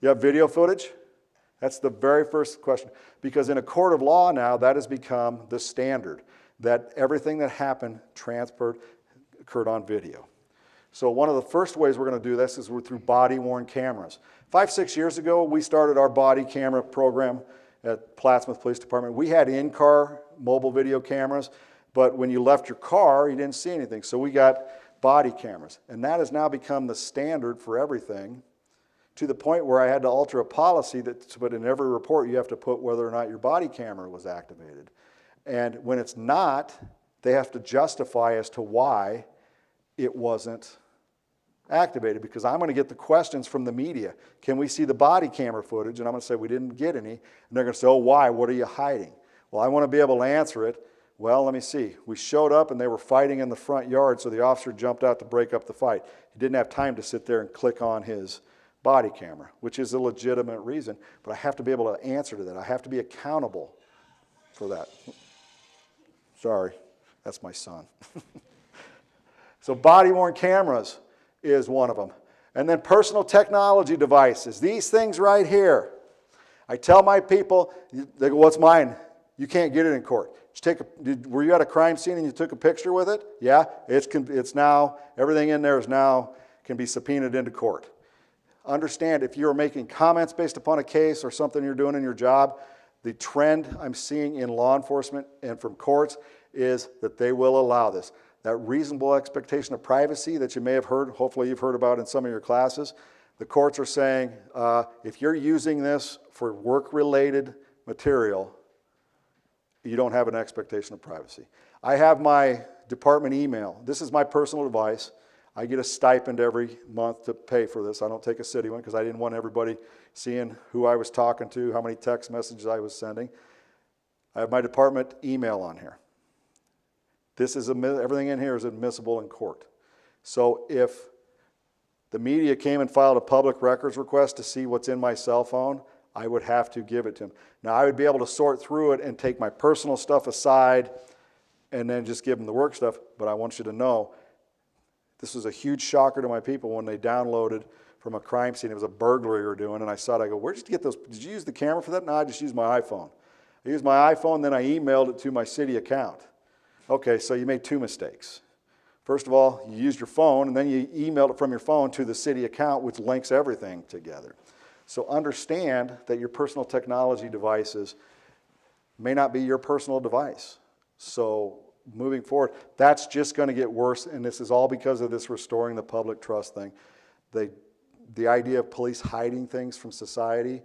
you have video footage? That's the very first question. Because in a court of law now, that has become the standard, that everything that happened occurred on video. So one of the first ways we're going to do this is through body-worn cameras. 5-6 years ago, we started our body camera program at Plattsmouth Police Department. We had in-car mobile video cameras, but when you left your car, you didn't see anything. So we got body cameras. And that has now become the standard for everything, to the point where I had to alter a policy but in every report you have to put whether or not your body camera was activated. And when it's not, they have to justify as to why it wasn't activated, because I'm going to get the questions from the media. Can we see the body camera footage? And I'm going to say we didn't get any. And they're going to say, oh, why? What are you hiding? Well, I want to be able to answer it. Well, let me see. We showed up and they were fighting in the front yard, so the officer jumped out to break up the fight. He didn't have time to sit there and click on his body camera, which is a legitimate reason, but I have to be able to answer to that. I have to be accountable for that. Sorry, that's my son. So body-worn cameras is one of them. And then personal technology devices. These things right here. I tell my people, they go, what's mine? You can't get it in court. Were you at a crime scene and you took a picture with it? Yeah, it's now, everything in there is now, can be subpoenaed into court. Understand, if you're making comments based upon a case or something you're doing in your job, the trend I'm seeing in law enforcement and from courts is that they will allow this. That reasonable expectation of privacy that you may have heard, hopefully you've heard about in some of your classes, the courts are saying, if you're using this for work-related material, you don't have an expectation of privacy. I have my department email. This is my personal device. I get a stipend every month to pay for this. I don't take a city one because I didn't want everybody seeing who I was talking to, how many text messages I was sending. I have my department email on here. Everything in here is admissible in court. So if the media came and filed a public records request to see what's in my cell phone, I would have to give it to them. Now, I would be able to sort through it and take my personal stuff aside and then just give them the work stuff, but I want you to know, this was a huge shocker to my people when they downloaded from a crime scene. It was a burglary we were doing, and I saw it. I go, where'd you get those? Did you use the camera for that? No, I just used my iPhone. I used my iPhone, then I emailed it to my city account. Okay, so you made two mistakes. First of all, you used your phone, and then you emailed it from your phone to the city account, which links everything together. So understand that your personal technology devices may not be your personal device. So moving forward, that's just going to get worse, and this is all because of this restoring the public trust thing. The idea of police hiding things from society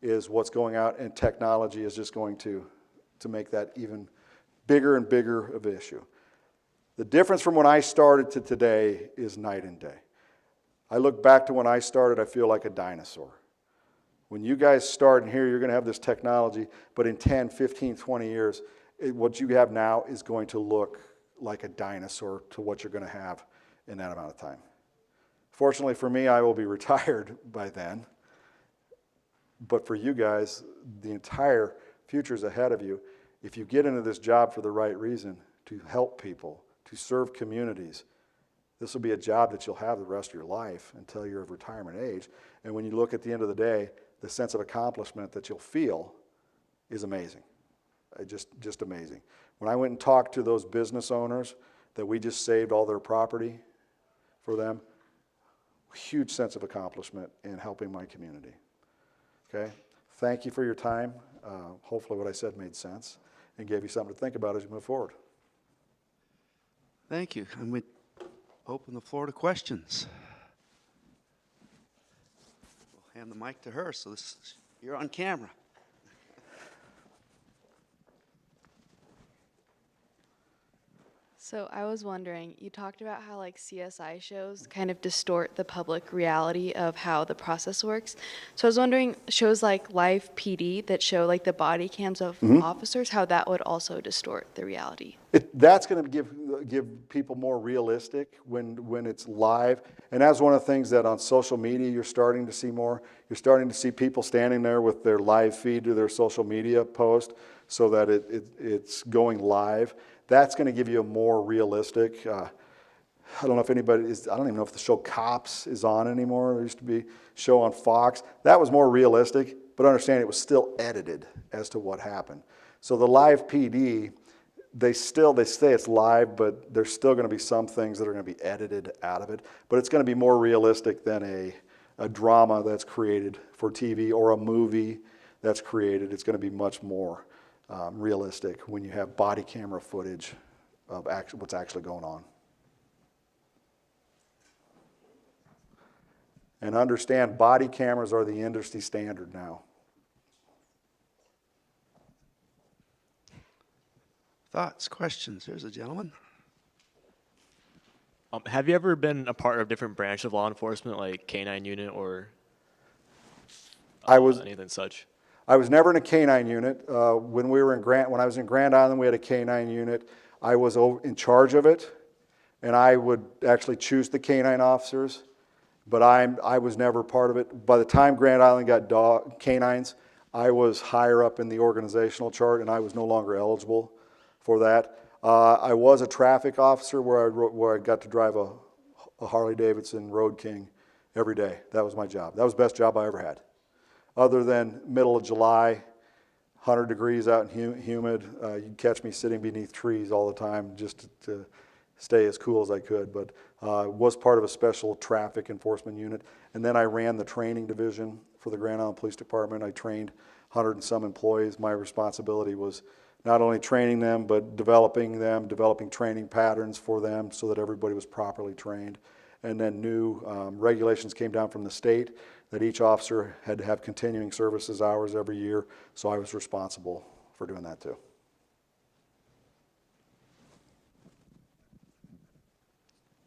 is what's going out, and technology is just going to make that even bigger and bigger of an issue. The difference from when I started to today is night and day. I look back to when I started, I feel like a dinosaur. When you guys start in here, you're going to have this technology, but in 10, 15, 20 years, what you have now is going to look like a dinosaur to what you're going to have in that amount of time. Fortunately for me, I will be retired by then. But for you guys, the entire future is ahead of you. If you get into this job for the right reason, to help people, to serve communities, this will be a job that you'll have the rest of your life until you're of retirement age. And when you look at the end of the day, the sense of accomplishment that you'll feel is amazing. Just amazing. When I went and talked to those business owners that we just saved all their property for them, huge sense of accomplishment in helping my community. Okay? Thank you for your time. Hopefully what I said made sense and gave you something to think about as you move forward. Thank you. And we open the floor to questions. We'll hand the mic to her, so you're on camera. So I was wondering, you talked about how like CSI shows kind of distort the public reality of how the process works. So I was wondering, shows like Live PD that show like the body cams of officers, how that would also distort the reality. That's going to give people more realistic when it's live. And that's one of the things that on social media you're starting to see more. You're starting to see people standing there with their live feed to their social media post so that it's going live. That's going to give you a more realistic, I don't know if anybody is, I don't even know if the show Cops is on anymore. There used to be a show on Fox. That was more realistic, but understand it was still edited as to what happened. So the Live PD, they say it's live, but there's still going to be some things that are going to be edited out of it. But it's going to be more realistic than a drama that's created for TV or a movie that's created. It's going to be much more realistic when you have body camera footage of what's actually going on. And understand, body cameras are the industry standard now. Thoughts, questions? There's a gentleman. Have you ever been a part of different branches of law enforcement, like K-9 unit or anything such? I was never in a K-9 unit. When I was in Grand Island, we had a K-9 unit. I was in charge of it, and I would actually choose the K-9 officers, but I was never part of it. By the time Grand Island got K-9s, I was higher up in the organizational chart, and I was no longer eligible for that. I was a traffic officer where I got to drive a Harley-Davidson Road King every day. That was my job. That was the best job I ever had. Other than middle of July, 100 degrees out and humid, you'd catch me sitting beneath trees all the time just to stay as cool as I could. But was part of a special traffic enforcement unit. And then I ran the training division for the Grand Island Police Department. I trained 100 and some employees. My responsibility was not only training them, but developing training patterns for them so that everybody was properly trained. And then new regulations came down from the state that each officer had to have continuing services hours every year, so I was responsible for doing that too.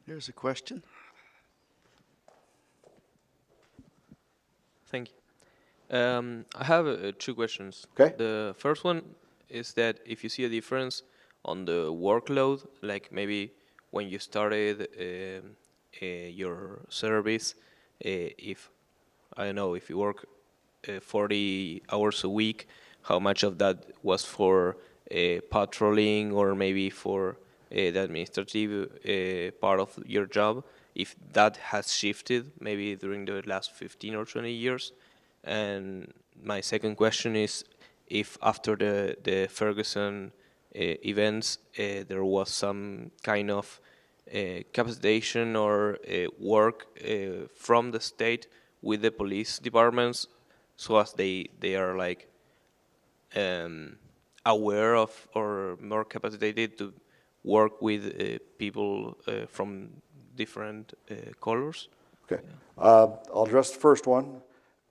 Here's a question. Thank you. I have two questions. Okay. The first one is that if you see a difference on the workload, like maybe when you started your service, if I don't know if you work 40 hours a week, how much of that was for patrolling or maybe for the administrative part of your job, if that has shifted maybe during the last 15 or 20 years. And my second question is if after the Ferguson events there was some kind of capacitation or work from the state with the police departments, so as they are like aware of or more capacitated to work with people from different colors. Okay. I'll address the first one.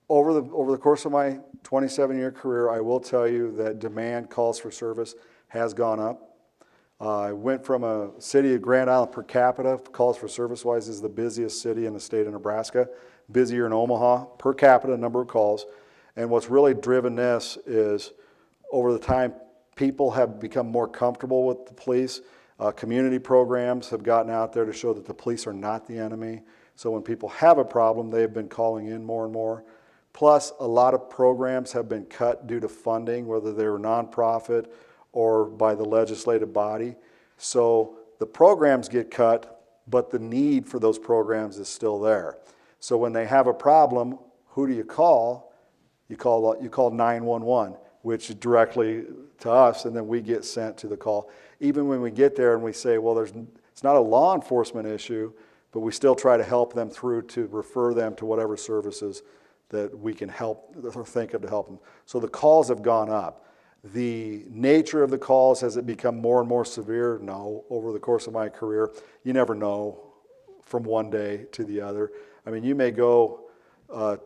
Over the course of my 27-year career, I will tell you that demand calls for service has gone up. I went from a city of Grand Island per capita, calls for service-wise is the busiest city in the state of Nebraska, busier in Omaha, per capita number of calls. And what's really driven this is over the time, people have become more comfortable with the police. Community programs have gotten out there to show that the police are not the enemy. So when people have a problem, they've been calling in more and more. Plus, a lot of programs have been cut due to funding, whether they're nonprofit or by the legislative body. So the programs get cut, but the need for those programs is still there. So when they have a problem, who do you call? You call 911, which is directly to us, and then we get sent to the call. Even when we get there and we say, well, it's not a law enforcement issue, but we still try to help them through to refer them to whatever services that we can help or think of to help them. So the calls have gone up. The nature of the calls, has it become more and more severe? No. Over the course of my career, you never know from one day to the other. I mean, you may go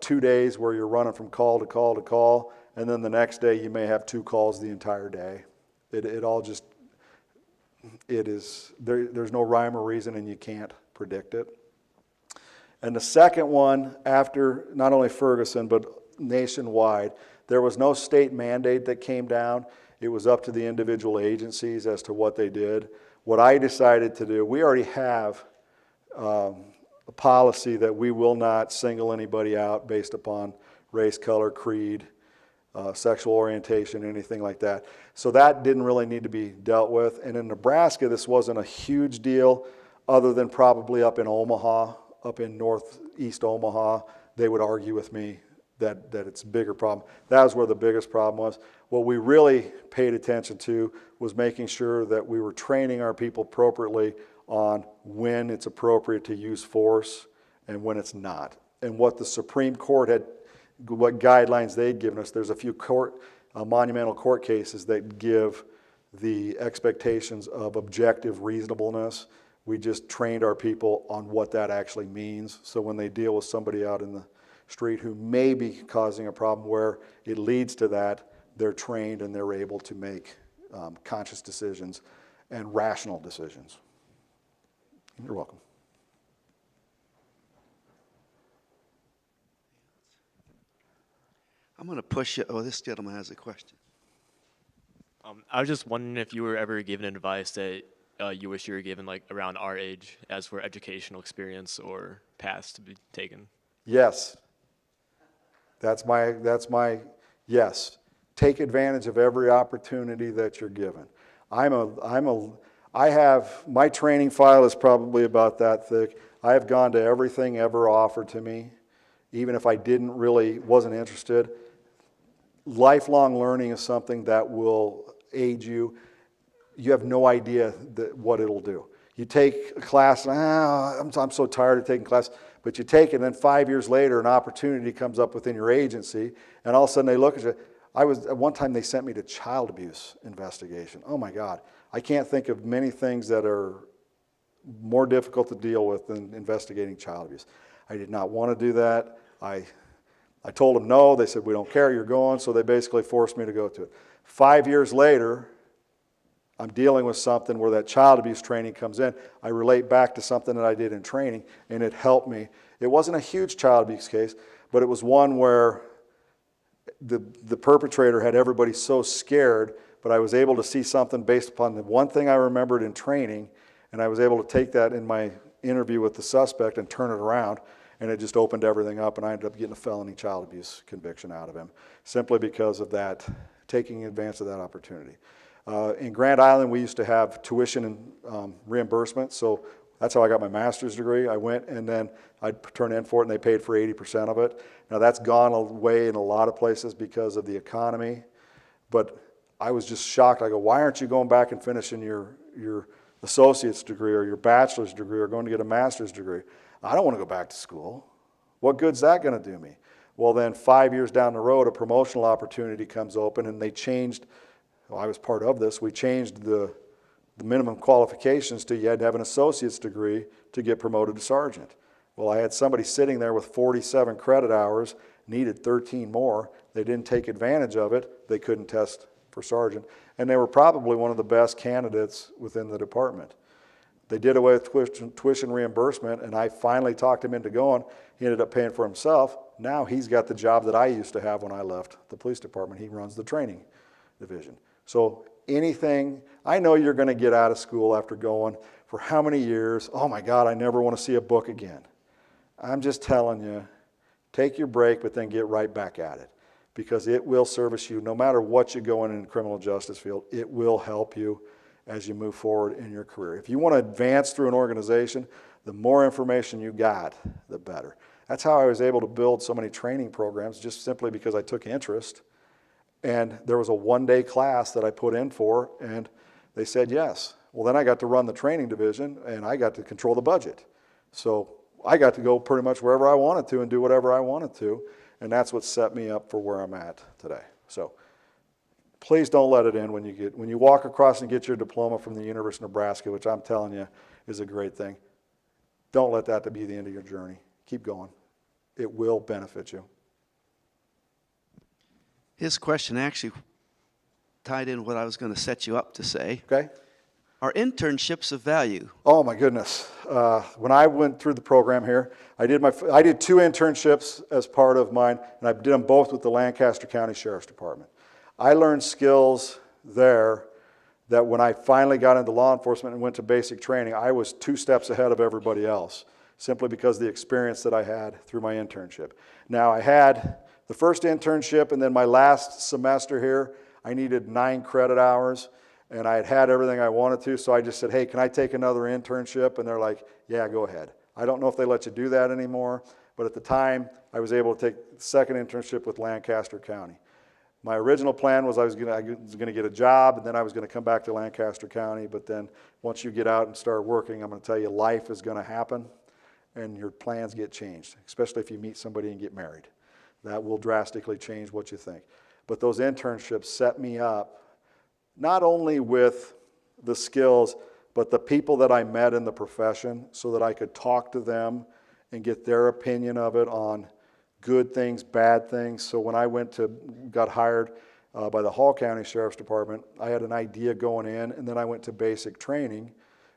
2 days where you're running from call to call to call, and then the next day you may have 2 calls the entire day. It all just, there's no rhyme or reason, and you can't predict it. And the second one, after not only Ferguson, but nationwide, there was no state mandate that came down. It was up to the individual agencies as to what they did. What I decided to do, we already have a policy that we will not single anybody out based upon race, color, creed, sexual orientation, anything like that. So that didn't really need to be dealt with. And in Nebraska, this wasn't a huge deal, other than probably up in Omaha, up in northeast Omaha. They would argue with me that it's a bigger problem. That was where the biggest problem was. What we really paid attention to was making sure that we were training our people appropriately on when it's appropriate to use force and when it's not. And what the Supreme Court had, what guidelines they'd given us, there's a few monumental court cases that give the expectations of objective reasonableness. We just trained our people on what that actually means. So when they deal with somebody out in the street who may be causing a problem where it leads to that, they're trained and they're able to make conscious decisions and rational decisions. You're welcome. I'm going to push you. Oh, this gentleman has a question. I was just wondering if you were ever given advice that you wish you were given, like around our age, as for educational experience or paths to be taken. Yes. That's my yes. Take advantage of every opportunity that you're given. I have, my training file is probably about that thick. I have gone to everything ever offered to me, even if I wasn't interested. Lifelong learning is something that will aid you. You have no idea what it'll do. You take a class, I'm so tired of taking class, but you take it, and then 5 years later, an opportunity comes up within your agency, and all of a sudden they look at you. At one time they sent me to child abuse investigation. Oh my God. I can't think of many things that are more difficult to deal with than investigating child abuse. I did not want to do that. I told them no. They said, we don't care, you're going. So they basically forced me to go to it. 5 years later, I'm dealing with something where that child abuse training comes in. I relate back to something that I did in training, and it helped me. It wasn't a huge child abuse case, but it was one where the perpetrator had everybody so scared, but I was able to see something based upon the one thing I remembered in training, and I was able to take that in my interview with the suspect and turn it around, and it just opened everything up, and I ended up getting a felony child abuse conviction out of him, simply because of that, taking advantage of that opportunity. In Grand Island, we used to have tuition and reimbursement, so that's how I got my master's degree. I went and then I'd turn in for it, and they paid for 80% of it. Now that's gone away in a lot of places because of the economy, but I was just shocked. I go, why aren't you going back and finishing your associate's degree or your bachelor's degree or going to get a master's degree? I don't want to go back to school. What good's that going to do me? Well, then 5 years down the road, a promotional opportunity comes open, and they changed, well, I was part of this, we changed the minimum qualifications to you had to have an associate's degree to get promoted to sergeant. Well, I had somebody sitting there with 47 credit hours, needed 13 more. They didn't take advantage of it. They couldn't test for sergeant. And they were probably one of the best candidates within the department. They did away with tuition reimbursement, and I finally talked him into going. He ended up paying for himself. Now he's got the job that I used to have when I left the police department. He runs the training division. So anything, I know you're going to get out of school after going for how many years? Oh my God, I never want to see a book again. I'm just telling you, take your break, but then get right back at it, because it will service you no matter what you go in the criminal justice field. It will help you as you move forward in your career. If you want to advance through an organization, the more information you got, the better. That's how I was able to build so many training programs, just simply because I took interest. And there was a one-day class that I put in for, and they said yes. Well, then I got to run the training division, and I got to control the budget. So I got to go pretty much wherever I wanted to and do whatever I wanted to, and that's what set me up for where I'm at today. So please don't let it in when you walk across and get your diploma from the University of Nebraska, which I'm telling you is a great thing. Don't let that be the end of your journey. Keep going. It will benefit you. His question actually tied in what I was going to set you up to say. Okay? Are internships of value? Oh my goodness. When I went through the program here, I did 2 internships as part of mine, and I did them both with the Lancaster County Sheriff's Department. I learned skills there that when I finally got into law enforcement and went to basic training, I was 2 steps ahead of everybody else, simply because of the experience that I had through my internship. Now, I had the first internship, and then my last semester here, I needed 9 credit hours, and I had everything I wanted to, so I just said, hey, can I take another internship? And they're like, yeah, go ahead. I don't know if they let you do that anymore, but at the time, I was able to take the second internship with Lancaster County. My original plan was I was going to get a job, and then I was going to come back to Lancaster County, but then once you get out and start working, I'm going to tell you, life is going to happen, and your plans get changed, especially if you meet somebody and get married. That will drastically change what you think. But those internships set me up not only with the skills, but the people that I met in the profession, so that I could talk to them and get their opinion of it on good things, bad things. So when I got hired by the Hall County Sheriff's Department, I had an idea going in, and then I went to basic training.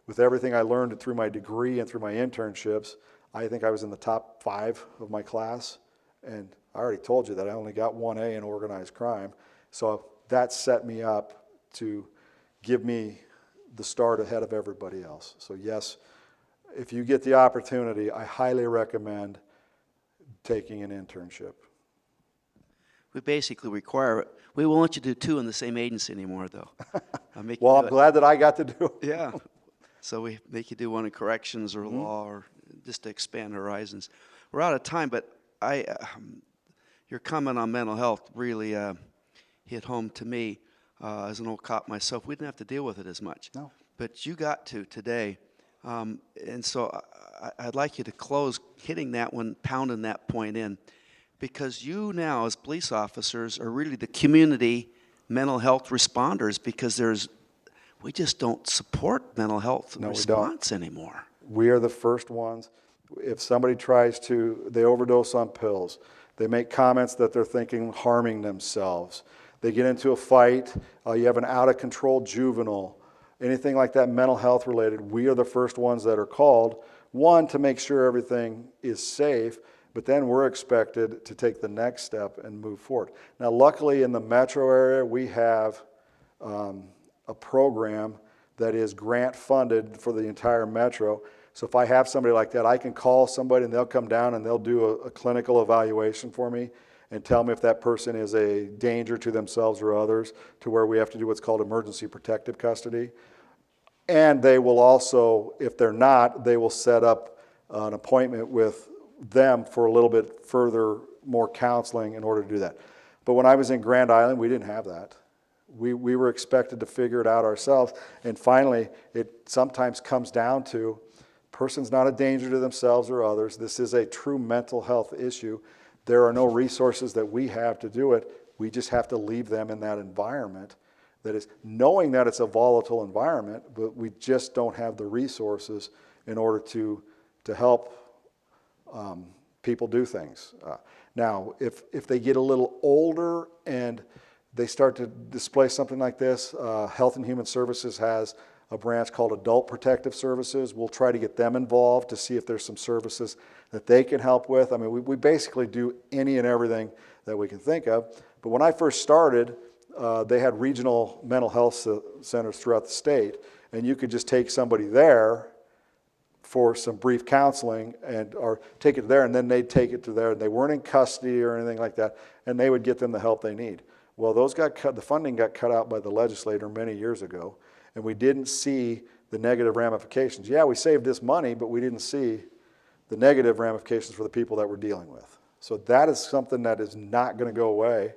With everything I learned through my degree and through my internships, I think I was in the top 5 of my class. And I already told you that I only got 1A in organized crime. So that set me up to give me the start ahead of everybody else. So yes, if you get the opportunity, I highly recommend taking an internship. We basically require it. We won't let you do 2 in the same agency anymore, though. Well, I'm glad that I got to do it. Yeah. So we make you do one in corrections or law, or just to expand horizons. We're out of time, but your comment on mental health really hit home to me. As an old cop myself, we didn't have to deal with it as much. No. But you got to today. And so I'd like you to close hitting that one, pounding that point in, because you now as police officers are really the community mental health responders, because we just don't support mental health response anymore. We are the first ones. If somebody they overdose on pills, they make comments that they're thinking harming themselves, they get into a fight, you have an out-of-control juvenile, anything like that mental health related, we are the first ones that are called, one, to make sure everything is safe, but then we're expected to take the next step and move forward. Now, luckily in the metro area, we have a program that is grant funded for the entire metro So if I have somebody like that, I can call somebody and they'll come down and they'll do a clinical evaluation for me and tell me if that person is a danger to themselves or others, to where we have to do what's called emergency protective custody. And they will also, if they're not, they will set up an appointment with them for a little bit further, more counseling in order to do that. But when I was in Grand Island, we didn't have that. We were expected to figure it out ourselves. And finally, it sometimes comes down to, person's not a danger to themselves or others. This is a true mental health issue. There are no resources that we have to do it. We just have to leave them in that environment. That is, knowing that it's a volatile environment, but we just don't have the resources in order to help people do things. Now, if they get a little older and they start to display something like this, Health and Human Services has a branch called Adult Protective Services. We'll try to get them involved to see if there's some services that they can help with. I mean, we basically do any and everything that we can think of. But when I first started, they had regional mental health centers throughout the state, and you could just take somebody there for some brief counseling or take it there, and then they'd take it to there. They weren't in custody or anything like that, and they would get them the help they need. Well, those got cut. The funding got cut out by the legislator many years ago, and we didn't see the negative ramifications. Yeah, we saved this money, but we didn't see the negative ramifications for the people that we're dealing with. So that is something that is not going to go away.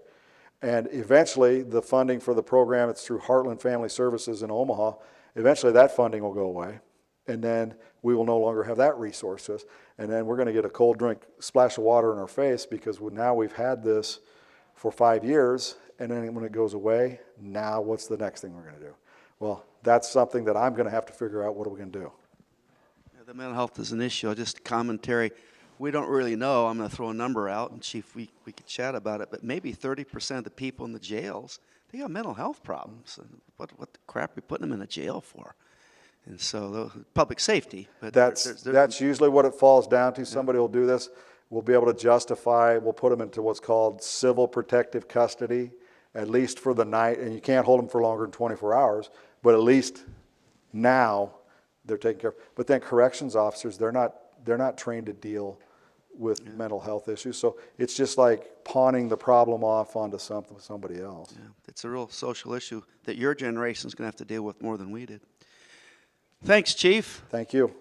And eventually, the funding for the program, it's through Heartland Family Services in Omaha, eventually that funding will go away. And then we will no longer have that resource to us. And then we're going to get a cold drink splash of water in our face, because now we've had this for 5 years, and then when it goes away, now what's the next thing we're going to do? Well, that's something that I'm going to have to figure out. What are we going to do? Yeah, the mental health is an issue. Just commentary. We don't really know. I'm going to throw a number out, and Chief, we could chat about it, but maybe 30% of the people in the jails, they got mental health problems. And what the crap are we putting them in a jail for? And so public safety. But that's usually what it falls down to. Somebody will do this. We'll be able to justify, we'll put them into what's called civil protective custody, at least for the night. And you can't hold them for longer than 24 hours, but at least now they're taken care of. But then corrections officers, they're not trained to deal with mental health issues. So it's just like pawning the problem off onto somebody else. Yeah, it's a real social issue that your generation is going to have to deal with more than we did. Thanks, Chief. Thank you.